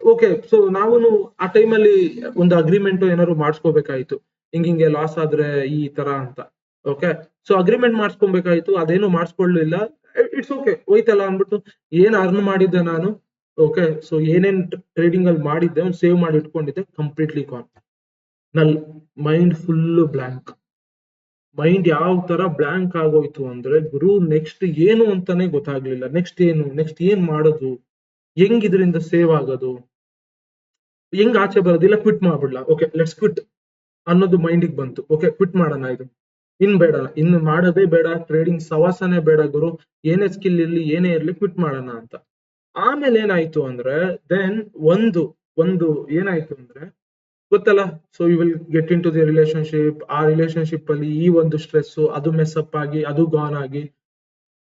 ಓಕೆ. ಸೊ ನಾವು ಆ ಟೈಮಲ್ಲಿ ಒಂದು ಅಗ್ರಿಮೆಂಟ್ ಏನಾದ್ರು ಮಾಡಿಸ್ಕೋಬೇಕಾಯ್ತು, ಹಿಂಗೆ ಲಾಸ್ ಆದ್ರೆ ಈ ತರ ಅಂತ. ಓಕೆ. ಸೊ ಅಗ್ರಿಮೆಂಟ್ ಮಾಡಿಸ್ಕೊಬೇಕಾಯ್ತು, ಅದೇನು ಮಾಡಿಸ್ಕೊಳ್ಳಿಲ್ಲ. ಇಟ್ಸ್ ಓಕೆ, ಹೋಯ್ತಲ್ಲ ಅನ್ಬಿಟ್ಟು ಏನ್ ಅರ್ನ್ ಮಾಡಿದ್ದೆ ನಾನು. ಓಕೆ. ಸೊ ಏನೇನ್ ಟ್ರೇಡಿಂಗ್ ಅಲ್ಲಿ ಮಾಡಿದ್ದೆ, ಸೇವ್ ಮಾಡಿ ಇಟ್ಕೊಂಡಿದ್ದೆ, ಕಂಪ್ಲೀಟ್ಲಿ ಗಾನ್. ನಲ್ ಮೈಂಡ್ ಫುಲ್ ಬ್ಲಾಂಕ್. ಮೈಂಡ್ ಯಾವ ತರ ಬ್ಲಾಂಕ್ ಆಗೋಯ್ತು ಅಂದ್ರೆ, ಗುರು ನೆಕ್ಸ್ಟ್ ಏನು ಅಂತಾನೆ ಗೊತ್ತಾಗ್ಲಿಲ್ಲ. ನೆಕ್ಸ್ಟ್ ಏನ್ ಮಾಡೋದು, ಹೆಂಗ್ ಇದರಿಂದ ಸೇವ್ ಆಗೋದು, ಹೆಂಗ್ ಆಚೆ ಬರೋದಿಲ್ಲ, ಕ್ವಿಟ್ ಮಾಡ್ಬಿಡ್ಲಾ, ಓಕೆ ಲೆಟ್ಸ್ ಕ್ವಿಟ್ ಅನ್ನೋದು ಮೈಂಡಿಗೆ ಬಂತು. ಓಕೆ, ಕ್ವಿಟ್ ಮಾಡೋಣ, ಇದು ಬೇಡ, ಇನ್ನು ಮಾಡೋದೇ ಬೇಡ, ಟ್ರೇಡಿಂಗ್ ಸವಾಸನೆ ಬೇಡ ಗುರು, ಏನೇ ಸ್ಕಿಲ್ ಇರ್ಲಿ ಏನೇ ಇರ್ಲಿ ಕ್ವಿಟ್ ಮಾಡೋಣ ಅಂತ. ಆಮೇಲೆ ಏನಾಯ್ತು ಅಂದ್ರೆ, ದೆನ್ ಒಂದು ಏನಾಯ್ತು ಅಂದ್ರೆ ಗೊತ್ತಲ್ಲ, so you will get into the relationship. ಆ ರಿಲೇಶನ್ಶಿಪ್ ಅಲ್ಲಿ ಈ ಒಂದು ಸ್ಟ್ರೆಸ್, ಅದು ಮೆಸ್ಅಪ್ ಆಗಿ, ಅದು ಗಾನ್ ಆಗಿ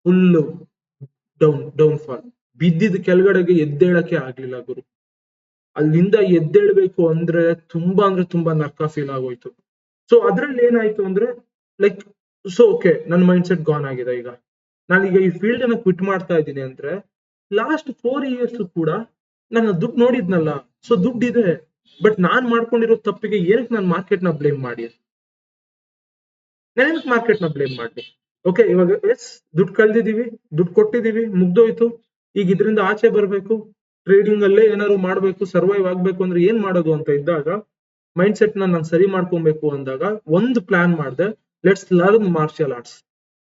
ಫುಲ್ ಡೌನ್ ಫಾಲ್. ಬಿದ್ದಿದ್ ಕೆಳಗಡೆಗೆ ಎದ್ದೇಳಕ್ಕೆ ಆಗ್ಲಿಲ್ಲ ಗುರು. ಅಲ್ಲಿಂದ ಎದ್ದೇಳ್ಬೇಕು ಅಂದ್ರೆ ತುಂಬಾ ನರ್ಕ ಫೀಲ್ ಆಗೋಯ್ತು. ಸೊ ಅದ್ರಲ್ಲಿ ಏನಾಯ್ತು ಅಂದ್ರೆ ಲೈಕ್ ಸೊ ಓಕೆ ನನ್ನ ಮೈಂಡ್ ಸೆಟ್ ಗಾನ್ ಆಗಿದೆ. ಈಗ ನಾನೀಗ ಈ ಫೀಲ್ಡ್ ಅನ್ನ ಕ್ವಿಟ್ ಮಾಡ್ತಾ ಇದ್ದೀನಿ ಅಂದ್ರೆ ಲಾಸ್ಟ್ 4 years ಕೂಡ ನನ್ನ ದುಡ್ಡು ನೋಡಿದ್ನಲ್ಲ. ಸೊ ದುಡ್ಡಿದೆ, ಬಟ್ ನಾನ್ ಮಾಡ್ಕೊಂಡಿರೋ ತಪ್ಪಿಗೆ ಏನಕ್ಕೆ ನಾನು ಮಾರ್ಕೆಟ್ ನ ಬ್ಲೇಮ್ ಮಾಡಿ, ನಾನು ಮಾರ್ಕೆಟ್ ನ ಬ್ಲೇಮ್ ಮಾಡಿ. ಓಕೆ, ಇವಾಗ ಎಸ್ ದುಡ್ಡು ಕಳ್ದಿದೀವಿ, ದುಡ್ಡು ಕೊಟ್ಟಿದೀವಿ, ಮುಗ್ದೋಯ್ತು. ಈಗ ಇದರಿಂದ ಆಚೆ ಬರ್ಬೇಕು, ಟ್ರೇಡಿಂಗ್ ಅಲ್ಲೇ ಏನಾದ್ರು ಮಾಡ್ಬೇಕು, ಸರ್ವೈವ್ ಆಗ್ಬೇಕು ಅಂದ್ರೆ ಏನ್ ಮಾಡೋದು ಅಂತ ಇದ್ದಾಗ ಮೈಂಡ್ ಸೆಟ್ ನಾನು ಸರಿ ಮಾಡ್ಕೊಬೇಕು ಅಂದಾಗ ಒಂದು ಪ್ಲಾನ್ ಮಾಡಿದೆ, let's learn martial arts.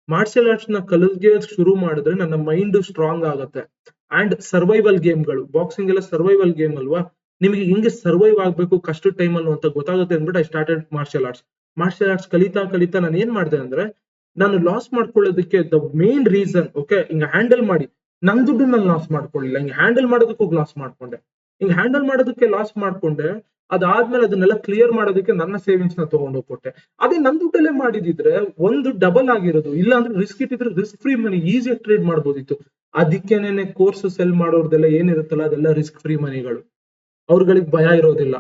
Martial arts ನ ಕಲಿಗೆ ಶುರು ಮಾಡಿದ್ರೆ ನನ್ನ ಮೈಂಡ್ ಸ್ಟ್ರಾಂಗ್ ಆಗುತ್ತೆ. ಅಂಡ್ ಸರ್ವೈವಲ್ ಗೇಮ್ಗಳು, ಬಾಕ್ಸಿಂಗ್ ಎಲ್ಲ ಸರ್ವೈವಲ್ ಗೇಮ್ ಅಲ್ವಾ, ನಿಮಗೆ ಹಿಂಗೆ ಸರ್ವೈವ್ ಆಗ್ಬೇಕು ಕಷ್ಟದ ಟೈಮ್ ಅಲ್ಲಿ ಅಂತ ಗೊತ್ತಾಗುತ್ತೆ ಅಂದ್ಬಿಟ್ಟು I started martial arts. Martial arts ಕಲಿತಾ ಕಲಿತಾ ನಾನು ಏನ್ ಮಾಡಿದೆ ಅಂದ್ರೆ, ನಾನು ಲಾಸ್ ಮಾಡ್ಕೊಳ್ಳೋದಕ್ಕೆ ದ ಮೇನ್ ರೀಸನ್, ಓಕೆ ಹಿಂಗ ಹ್ಯಾಂಡಲ್ ಮಾಡಿ ನನ್ ದುಡ್ಡು ನಾನು ಲಾಸ್ ಮಾಡ್ಕೊಳ್ಳಿಲ್ಲ, ಹಿಂಗೆ ಹ್ಯಾಂಡಲ್ ಮಾಡೋದಕ್ಕೂ ಲಾಸ್ ಮಾಡ್ಕೊಂಡೆ. ಹಿಂಗೆ ಹ್ಯಾಂಡಲ್ ಮಾಡೋದಕ್ಕೆ ಲಾಸ್ ಮಾಡ್ಕೊಂಡೆ, ಅದಾದ್ಮೇಲೆ ಅದನ್ನೆಲ್ಲ ಕ್ಲಿಯರ್ ಮಾಡೋದಕ್ಕೆ ನನ್ನ ಸೇವಿಂಗ್ಸ್ ನ ತಗೊಂಡೋಗಿ ಕೊಟ್ಟೆ. ಅದೇ ನನ್ ದುಡ್ಡಲ್ಲೇ ಮಾಡಿದಿದ್ರೆ ಒಂದು ಡಬಲ್ ಆಗಿರೋದು. ಇಲ್ಲ ಅಂದ್ರೆ ರಿಸ್ಕ್ ಇಟ್ಟಿದ್ರೆ ರಿಸ್ಕ್ ಫ್ರೀ ಮನಿ ಈಸಿಯಾಗಿ ಟ್ರೇಡ್ ಮಾಡ್ಬೋದಿತ್ತು. ಅದಕ್ಕೇನೆ ಕೋರ್ಸ್ ಸೆಲ್ ಮಾಡೋರ್ದೆಲ್ಲ ಏನಿರುತ್ತಲ್ಲ ಅದೆಲ್ಲ ರಿಸ್ಕ್ ಫ್ರೀ ಮನಿಗಳು. ಅವ್ರಗಳಿಗೆ ಭಯ ಇರೋದಿಲ್ಲ,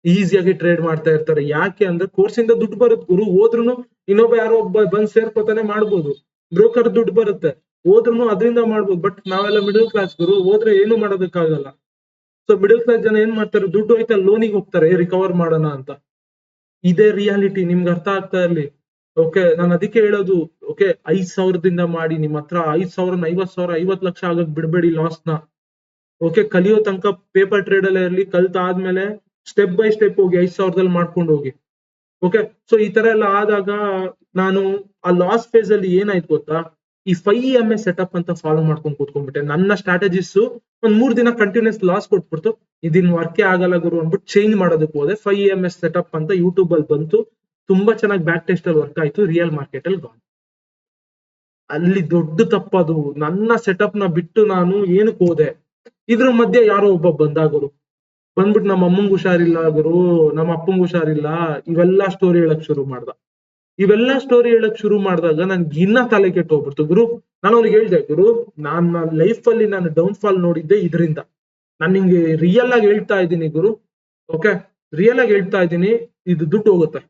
ಈಸಿಯಾಗಿ ಟ್ರೇಡ್ ಮಾಡ್ತಾ ಇರ್ತಾರೆ. ಯಾಕೆ ಅಂದ್ರೆ ಕೋರ್ಸ್ ಇಂದ ದುಡ್ಡು ಬರುತ್ತೆ ಗುರು, ಹೋದ್ರು ಇನ್ನೊಬ್ಬ ಯಾರೋ ಒಬ್ಬ ಬಂದ್ ಸೇರ್ಕೋತಾನೆ ಮಾಡ್ಬೋದು. ಬ್ರೋಕರ್ ದುಡ್ಡು ಬರುತ್ತೆ, ಹೋದ್ರು ಅದರಿಂದ ಮಾಡ್ಬೋದು. ಬಟ್ ನಾವೆಲ್ಲ ಮಿಡಲ್ ಕ್ಲಾಸ್ ಗುರು, ಹೋದ್ರೆ ಏನು ಮಾಡೋದಕ್ಕಾಗಲ್ಲ. ಸೊ ಮಿಡಲ್ ಕ್ಲಾಸ್ ಜನ ಏನ್ ಮಾಡ್ತಾರೆ, ದುಡ್ಡು ಹೋಯ್ತಾ ಲೋನಿಗೆ ಹೋಗ್ತಾರೆ ರಿಕವರ್ ಮಾಡೋಣ ಅಂತ. ಇದೇ ರಿಯಾಲಿಟಿ, ನಿಮ್ಗೆ ಅರ್ಥ ಆಗ್ತಾ ಇರ್ಲಿ. ಓಕೆ, ನಾನು ಅದಕ್ಕೆ ಹೇಳೋದು, ಓಕೆ 5,000ದಿಂದ ಮಾಡಿ, ನಿಮ್ ಹತ್ರ 5,000 50,000 50 ಲಕ್ಷ ಆಗಕ್ ಬಿಡ್ಬೇಡಿ ಲಾಸ್ ನ. ಓಕೆ, ಕಲಿಯೋ ತನಕ ಪೇಪರ್ ಟ್ರೇಡ್ ಅಲ್ಲೇ ಇರ್ಲಿ, ಕಲ್ತಾದ್ಮೇಲೆ ಸ್ಟೆಪ್ ಬೈ ಸ್ಟೆಪ್ ಹೋಗಿ 5,000ದಲ್ಲಿ ಮಾಡ್ಕೊಂಡು ಹೋಗಿ. ಓಕೆ, ಸೊ ಈ ತರ ಎಲ್ಲ ಆದಾಗ ನಾನು ಆ ಲಾಸ್ ಫೇಸ್ ಅಲ್ಲಿ ಏನಾಯ್ತು ಗೊತ್ತಾ, ಈ 5EMA ಸೆಟಪ್ ಅಂತ ಫಾಲೋ ಮಾಡ್ಕೊಂಡು ಕೂತ್ಕೊಂಡ್ಬಿಟ್ಟೆ. ನನ್ನ ಸ್ಟ್ರಾಟಜಿಸ್ ಒಂದ್ 3 ದಿನ ಕಂಟಿನ್ಯೂಸ್ ಲಾಸ್ ಕೊಟ್ಬಿಡ್ತು, ಇದನ್ ವರ್ಕೇ ಆಗಲ್ಲ ಗುರು ಅಂದ್ಬಿಟ್ಟು ಚೇಂಜ್ ಮಾಡೋದಕ್ಕೆ ಹೋದೆ. 5EMS ಸೆಟಪ್ ಅಂತ ಯೂಟ್ಯೂಬ್ ಅಲ್ಲಿ ಬಂತು, ತುಂಬಾ ಚೆನ್ನಾಗಿ ಬ್ಯಾಕ್ ಟೆಸ್ಟ್ ಅಲ್ಲಿ ವರ್ಕ್ ಆಯ್ತು, ರಿಯಲ್ ಮಾರ್ಕೆಟ್ ಅಲ್ಲಿ ಗಾನ್. ಅಲ್ಲಿ ದೊಡ್ಡ ತಪ್ಪದು, ನನ್ನ ಸೆಟಪ್ ನ ಬಿಟ್ಟು ನಾನು ಏನಕ್ಕೆ ಹೋದೆ. ಇದ್ರ ಮಧ್ಯೆ ಯಾರೋ ಒಬ್ಬ ಬಂದಾಗರು ಬಂದ್ಬಿಟ್ಟು ನಮ್ಮ ಅಮ್ಮಂಗ್ ಹುಷಾರಿಲ್ಲ ಗುರು, ನಮ್ಮ ಅಪ್ಪಂಗ್ ಹುಷಾರಿಲ್ಲ, ಇವೆಲ್ಲಾ ಸ್ಟೋರಿ ಹೇಳಕ್ ಶುರು ಮಾಡ್ದ. ಇವೆಲ್ಲಾ ಸ್ಟೋರಿ ಹೇಳಕ್ ಶುರು ಮಾಡಿದಾಗ ನನ್ಗೆ ಇನ್ನ ತಲೆ ಕೆಟ್ಟು ಹೋಗ್ಬಿಡ್ತು ಗುರು. ನಾನು ಅವ್ರಿಗೆ ಹೇಳ್ದೆ, ಗುರು ನನ್ನ ಲೈಫ್ ಅಲ್ಲಿ ನಾನು ಡೌನ್ ಫಾಲ್ ನೋಡಿದ್ದೆ ಇದರಿಂದ. ನಾನು ನಿಂಗೆ ರಿಯಲ್ ಆಗಿ ಹೇಳ್ತಾ ಇದ್ದೀನಿ ಗುರು, ಓಕೆ ರಿಯಲ್ ಆಗಿ ಹೇಳ್ತಾ ಇದ್ದೀನಿ, ಇದು ದುಡ್ಡು ಹೋಗುತ್ತೆ.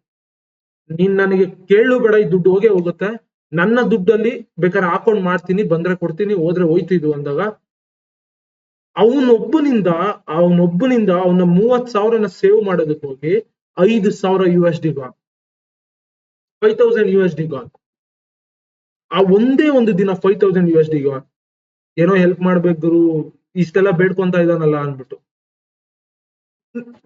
ನೀನ್ ನನಗೆ ಕೇಳು ಬೇಡ, ಈ ದುಡ್ಡು ಹೋಗೇ ಹೋಗುತ್ತೆ. ನನ್ನ ದುಡ್ಡಲ್ಲಿ ಬೇಕಾದ್ರೆ ಹಾಕೊಂಡ್ ಮಾಡ್ತೀನಿ, ಬಂದ್ರೆ ಕೊಡ್ತೀನಿ, ಹೋದ್ರೆ ಹೋಯ್ತಿದ್ದು ಅಂದಾಗ ಅವನೊಬ್ಬನಿಂದ ಅವನ 30,000ನ ಸೇವ್ ಮಾಡೋದಕ್ಕೆ ಹೋಗಿ 5,000 USD ಗಾನ್, 5,000 USD ಗಾನ್. ಆ ಒಂದೇ ಒಂದು ದಿನ 5,000 USD ಗಾನ್. ಏನೋ ಹೆಲ್ಪ್ ಮಾಡ್ಬೇಕು ಗುರು, ಇಷ್ಟೆಲ್ಲ ಬೇಡ್ಕೊಂತ ಇದ್ದಾನಲ್ಲ ಅನ್ಬಿಟ್ಟು.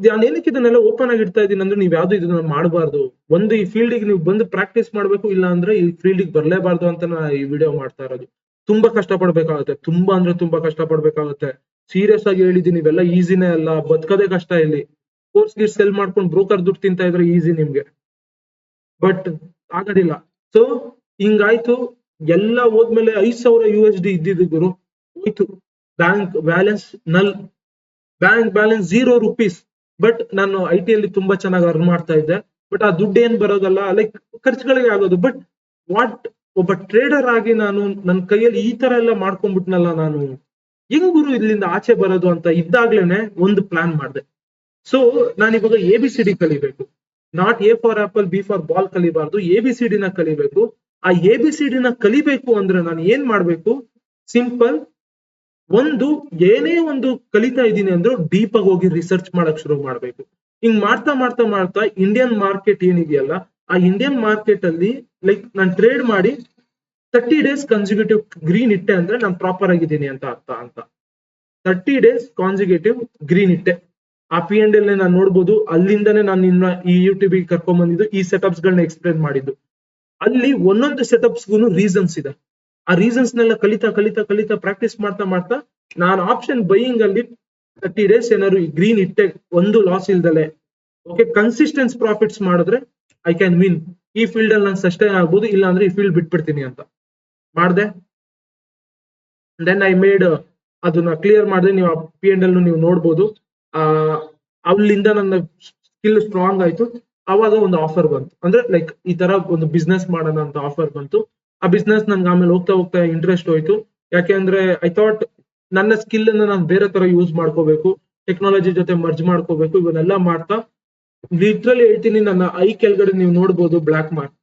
ನಾನು ಏನಕ್ಕೆ ಇದನ್ನೆಲ್ಲ ಓಪನ್ ಆಗಿ ಇಡ್ತಾ ಇದ್ದೀನಿ ಅಂದ್ರೆ, ನೀವ್ ಯಾವ್ದು ಇದನ್ನ ಮಾಡಬಾರ್ದು. ಒಂದು ಈ ಫೀಲ್ಡ್ ನೀವು ಬಂದು ಪ್ರಾಕ್ಟೀಸ್ ಮಾಡ್ಬೇಕು, ಇಲ್ಲ ಅಂದ್ರೆ ಈ ಫೀಲ್ಡ್ ಬರ್ಲೇಬಾರ್ದು ಅಂತ ನಾ ಈ ವಿಡಿಯೋ ಮಾಡ್ತಾ ಇರೋದು. ತುಂಬಾ ಕಷ್ಟ ಪಡ್ಬೇಕಾಗುತ್ತೆ, ತುಂಬಾ ಅಂದ್ರೆ ತುಂಬಾ ಕಷ್ಟ ಪಡ್ಬೇಕಾಗುತ್ತೆ. ಸೀರಿಯಸ್ ಆಗಿ ಹೇಳಿದೀನಿ, ಇವೆಲ್ಲ ಈಸಿನೇ ಅಲ್ಲ, ಬದುಕದೇ ಕಷ್ಟ ಇಲ್ಲಿ. ಕೋರ್ಸ್ ಗಿಟ್ ಸೆಲ್ ಮಾಡ್ಕೊಂಡು ಬ್ರೋಕರ್ ದುಡ್ಡು ತಿಂತಾ ಇದ್ರೆ ಈಸಿ ನಿಮ್ಗೆ, ಬಟ್ ಆಗೋದಿಲ್ಲ. ಸೊ ಹಿಂಗಾಯ್ತು, ಎಲ್ಲ ಹೋದ್ಮೇಲೆ 5,000 USD ಇದ್ದಿದ್ದು ಗುರು ಹೋಯ್ತು. ಬ್ಯಾಂಕ್ ಬ್ಯಾಲೆನ್ಸ್ ನಲ್, ಬ್ಯಾಂಕ್ ಬ್ಯಾಲೆನ್ಸ್ 0 ರೂಪೀಸ್. ಬಟ್ ನಾನು IT ಅಲ್ಲಿ ತುಂಬಾ ಚೆನ್ನಾಗಿ ಅರ್ನ್ ಮಾಡ್ತಾ ಇದ್ದೆ, ಬಟ್ ಆ ದುಡ್ಡು ಏನ್ ಬರೋದಲ್ಲ, ಲೈಕ್ ಖರ್ಚುಗಳಿಗೆ ಆಗೋದು. ಬಟ್ ವಾಟ್, ಒಬ್ಬ ಟ್ರೇಡರ್ ಆಗಿ ನಾನು ನನ್ನ ಕೈಯಲ್ಲಿ ಈ ತರ ಎಲ್ಲ ಮಾಡ್ಕೊಂಡ್ಬಿಟ್ನಲ್ಲ, ನಾನು ಹೆಂಗ್ ಗುರು ಇಲ್ಲಿಂದ ಆಚೆ ಬರೋದು ಅಂತ ಇದ್ದಾಗ್ಲೇನೆ ಒಂದು ಪ್ಲಾನ್ ಮಾಡಿದೆ. ಸೊ ನಾನು ಇವಾಗ ABCD ಕಲಿಬೇಕು. Not A for apple, B for ball ಕಲಿಬಾರ್ದು, ABCD ನ ಕಲಿಬೇಕು. ಆ ABCD ನ ಕಲಿಬೇಕು ಅಂದ್ರೆ ನಾನು ಏನ್ ಮಾಡ್ಬೇಕು, ಸಿಂಪಲ್, ಒಂದು ಏನೇ ಒಂದು ಕಲಿತಾ ಇದ್ದೀನಿ ಅಂದ್ರೂ ಡೀಪ್ ಆಗಿ ಹೋಗಿ ರಿಸರ್ಚ್ ಮಾಡಕ್ ಶುರು ಮಾಡ್ಬೇಕು. ಹಿಂಗ್ ಮಾಡ್ತಾ ಮಾಡ್ತಾ ಮಾಡ್ತಾ ಇಂಡಿಯನ್ ಮಾರ್ಕೆಟ್ ಏನಿದೆಯಲ್ಲ, ಆ ಇಂಡಿಯನ್ ಮಾರ್ಕೆಟ್ ಅಲ್ಲಿ ಲೈಕ್ ನಾನು ಟ್ರೇಡ್ ಮಾಡಿ 30 days ಕಾನ್ಸಿಕ್ಯೂಟಿವ್ ಗ್ರೀನ್ ಇಟ್ಟೆ ಅಂದ್ರೆ ನಾನು ಪ್ರಾಪರ್ ಆಗಿದ್ದೀನಿ ಅಂತ ಅರ್ಥ. ಅಂತ 30 days ಕಾನ್ಸಿಕ್ಯೂಟಿವ್ ಗ್ರೀನ್ ಇಟ್ಟೆ, ಆ P&L ನಾನು ನೋಡ್ಬೋದು. ಅಲ್ಲಿಂದನೇ ನಾನು ನಿನ್ನ ಈ ಯೂಟ್ಯೂಬ್ ಕರ್ಕೊಂಡ್ ಬಂದಿದ್ದು, ಈ ಸೆಟಪ್ಸ್ ಗಳನ್ನ ಎಕ್ಸ್ಪ್ಲೇನ್ ಮಾಡಿದ್ದು. ಅಲ್ಲಿ ಒಂದೊಂದು ಸೆಟಪ್ಸ್ಗೂ ರೀಸನ್ಸ್ ಇದೆ. ಆ ರೀಸನ್ಸ್ ನೆಲ್ಲ ಕಲಿತಾ ಕಲಿತಾ ಕಲಿತಾ ಪ್ರಾಕ್ಟೀಸ್ ಮಾಡ್ತಾ ಮಾಡ್ತಾ ನಾನು ಆಪ್ಷನ್ ಬೈಯಿಂಗ್ ಅಲ್ಲಿ 30 days ಏನಾದ್ರು ಗ್ರೀನ್ ಇಟ್ಟೆ, ಒಂದು ಲಾಸ್ ಇಲ್ದಲೆ. ಓಕೆ, ಕನ್ಸಿಸ್ಟೆನ್ಸ್ ಪ್ರಾಫಿಟ್ಸ್ ಮಾಡಿದ್ರೆ ಐ ಕ್ಯಾನ್ ವಿನ್. ಈ ಫೀಲ್ಡ್ ಅಲ್ಲಿ ನಾನು ಸಸ್ಟೈನ್ ಆಗ್ಬೋದು, ಇಲ್ಲ ಅಂದ್ರೆ ಈ ಫೀಲ್ಡ್ ಬಿಟ್ಬಿಡ್ತೀನಿ ಅಂತ ಮಾಡ್ದೆ. ದೆನ್ ಐ ಮೇಡ್, ಅದನ್ನ ಕ್ಲಿಯರ್ ಮಾಡಿದೆ. ನೀವು ಆ P&L ನೀವು ನೋಡ್ಬೋದು. ಅಲ್ಲಿಂದ ನನ್ನ ಸ್ಕಿಲ್ ಸ್ಟ್ರಾಂಗ್ ಆಯ್ತು. ಅವಾಗ ಒಂದು ಆಫರ್ ಬಂತು, ಅಂದ್ರೆ ಲೈಕ್ ಈ ತರ ಒಂದು ಬಿಸ್ನೆಸ್ ಮಾಡೋಣ ಅಂತ ಆಫರ್ ಬಂತು. ಆ ಬಿಸ್ನೆಸ್ ನನ್ಗೆ ಆಮೇಲೆ ಹೋಗ್ತಾ ಹೋಗ್ತಾ ಇಂಟ್ರೆಸ್ಟ್ ಹೋಯ್ತು. ಯಾಕೆಂದ್ರೆ ಐ ಥಾಟ್ ನನ್ನ ಸ್ಕಿಲ್ ಅನ್ನ ನಾನು ಬೇರೆ ತರ ಯೂಸ್ ಮಾಡ್ಕೋಬೇಕು. ಟೆಕ್ನಾಲಜಿ ಜೊತೆ ಮರ್ಜ್ ಮಾಡ್ಕೋಬೇಕು. ಇವನ್ನೆಲ್ಲ ಮಾಡ್ತಾ ಲಿಟ್ರಲಿ ಹೇಳ್ತೀನಿ, ನನ್ನ ಐ ಕೆಳಗಡೆ ನೀವು ನೋಡ್ಬೋದು ಬ್ಲಾಕ್ ಮಾರ್ಕ್.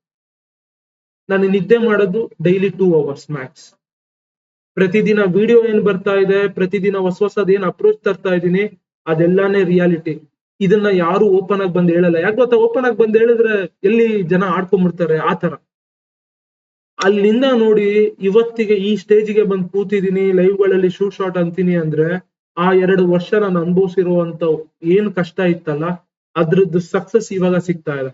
ನಾನು ನಿದ್ದೆ ಮಾಡೋದು ಡೈಲಿ 2 hours ಮ್ಯಾಕ್ಸ್. ಪ್ರತಿದಿನ ವಿಡಿಯೋ ಏನ್ ಬರ್ತಾ ಇದೆ, ಪ್ರತಿದಿನ ಹೊಸದ್ ಏನ್ ಅಪ್ರೋಚ್ ತರ್ತಾ ಇದೀನಿ, ಅದೆಲ್ಲಾನೇ ರಿಯಾಲಿಟಿ. ಇದನ್ನ ಯಾರು ಓಪನ್ ಆಗಿ ಬಂದ್ ಹೇಳಲ್ಲ. ಯಾಕೆ ಗೊತ್ತಾ? ಓಪನ್ ಆಗಿ ಬಂದ್ ಹೇಳಿದ್ರೆ ಎಲ್ಲಿ ಜನ ಆಡ್ಕೊಂಡ್ಬಿಡ್ತಾರೆ, ಆತರ. ಅಲ್ಲಿಂದ ನೋಡಿ ಇವತ್ತಿಗೆ ಈ ಸ್ಟೇಜ್ಗೆ ಬಂದ್ ಕೂತಿದೀನಿ, ಲೈವ್ ಗಳಲ್ಲಿ ಶೂಟ್ ಶಾಟ್ ಅಂತೀನಿ ಅಂದ್ರೆ ಆ 2 ವರ್ಷ ನಾನು ಅನುಭವಿಸಿರುವಂತ ಏನ್ ಕಷ್ಟ ಇತ್ತಲ್ಲ, ಅದ್ರದ್ದು ಸಕ್ಸಸ್ ಇವಾಗ ಸಿಗ್ತಾ ಇದೆ.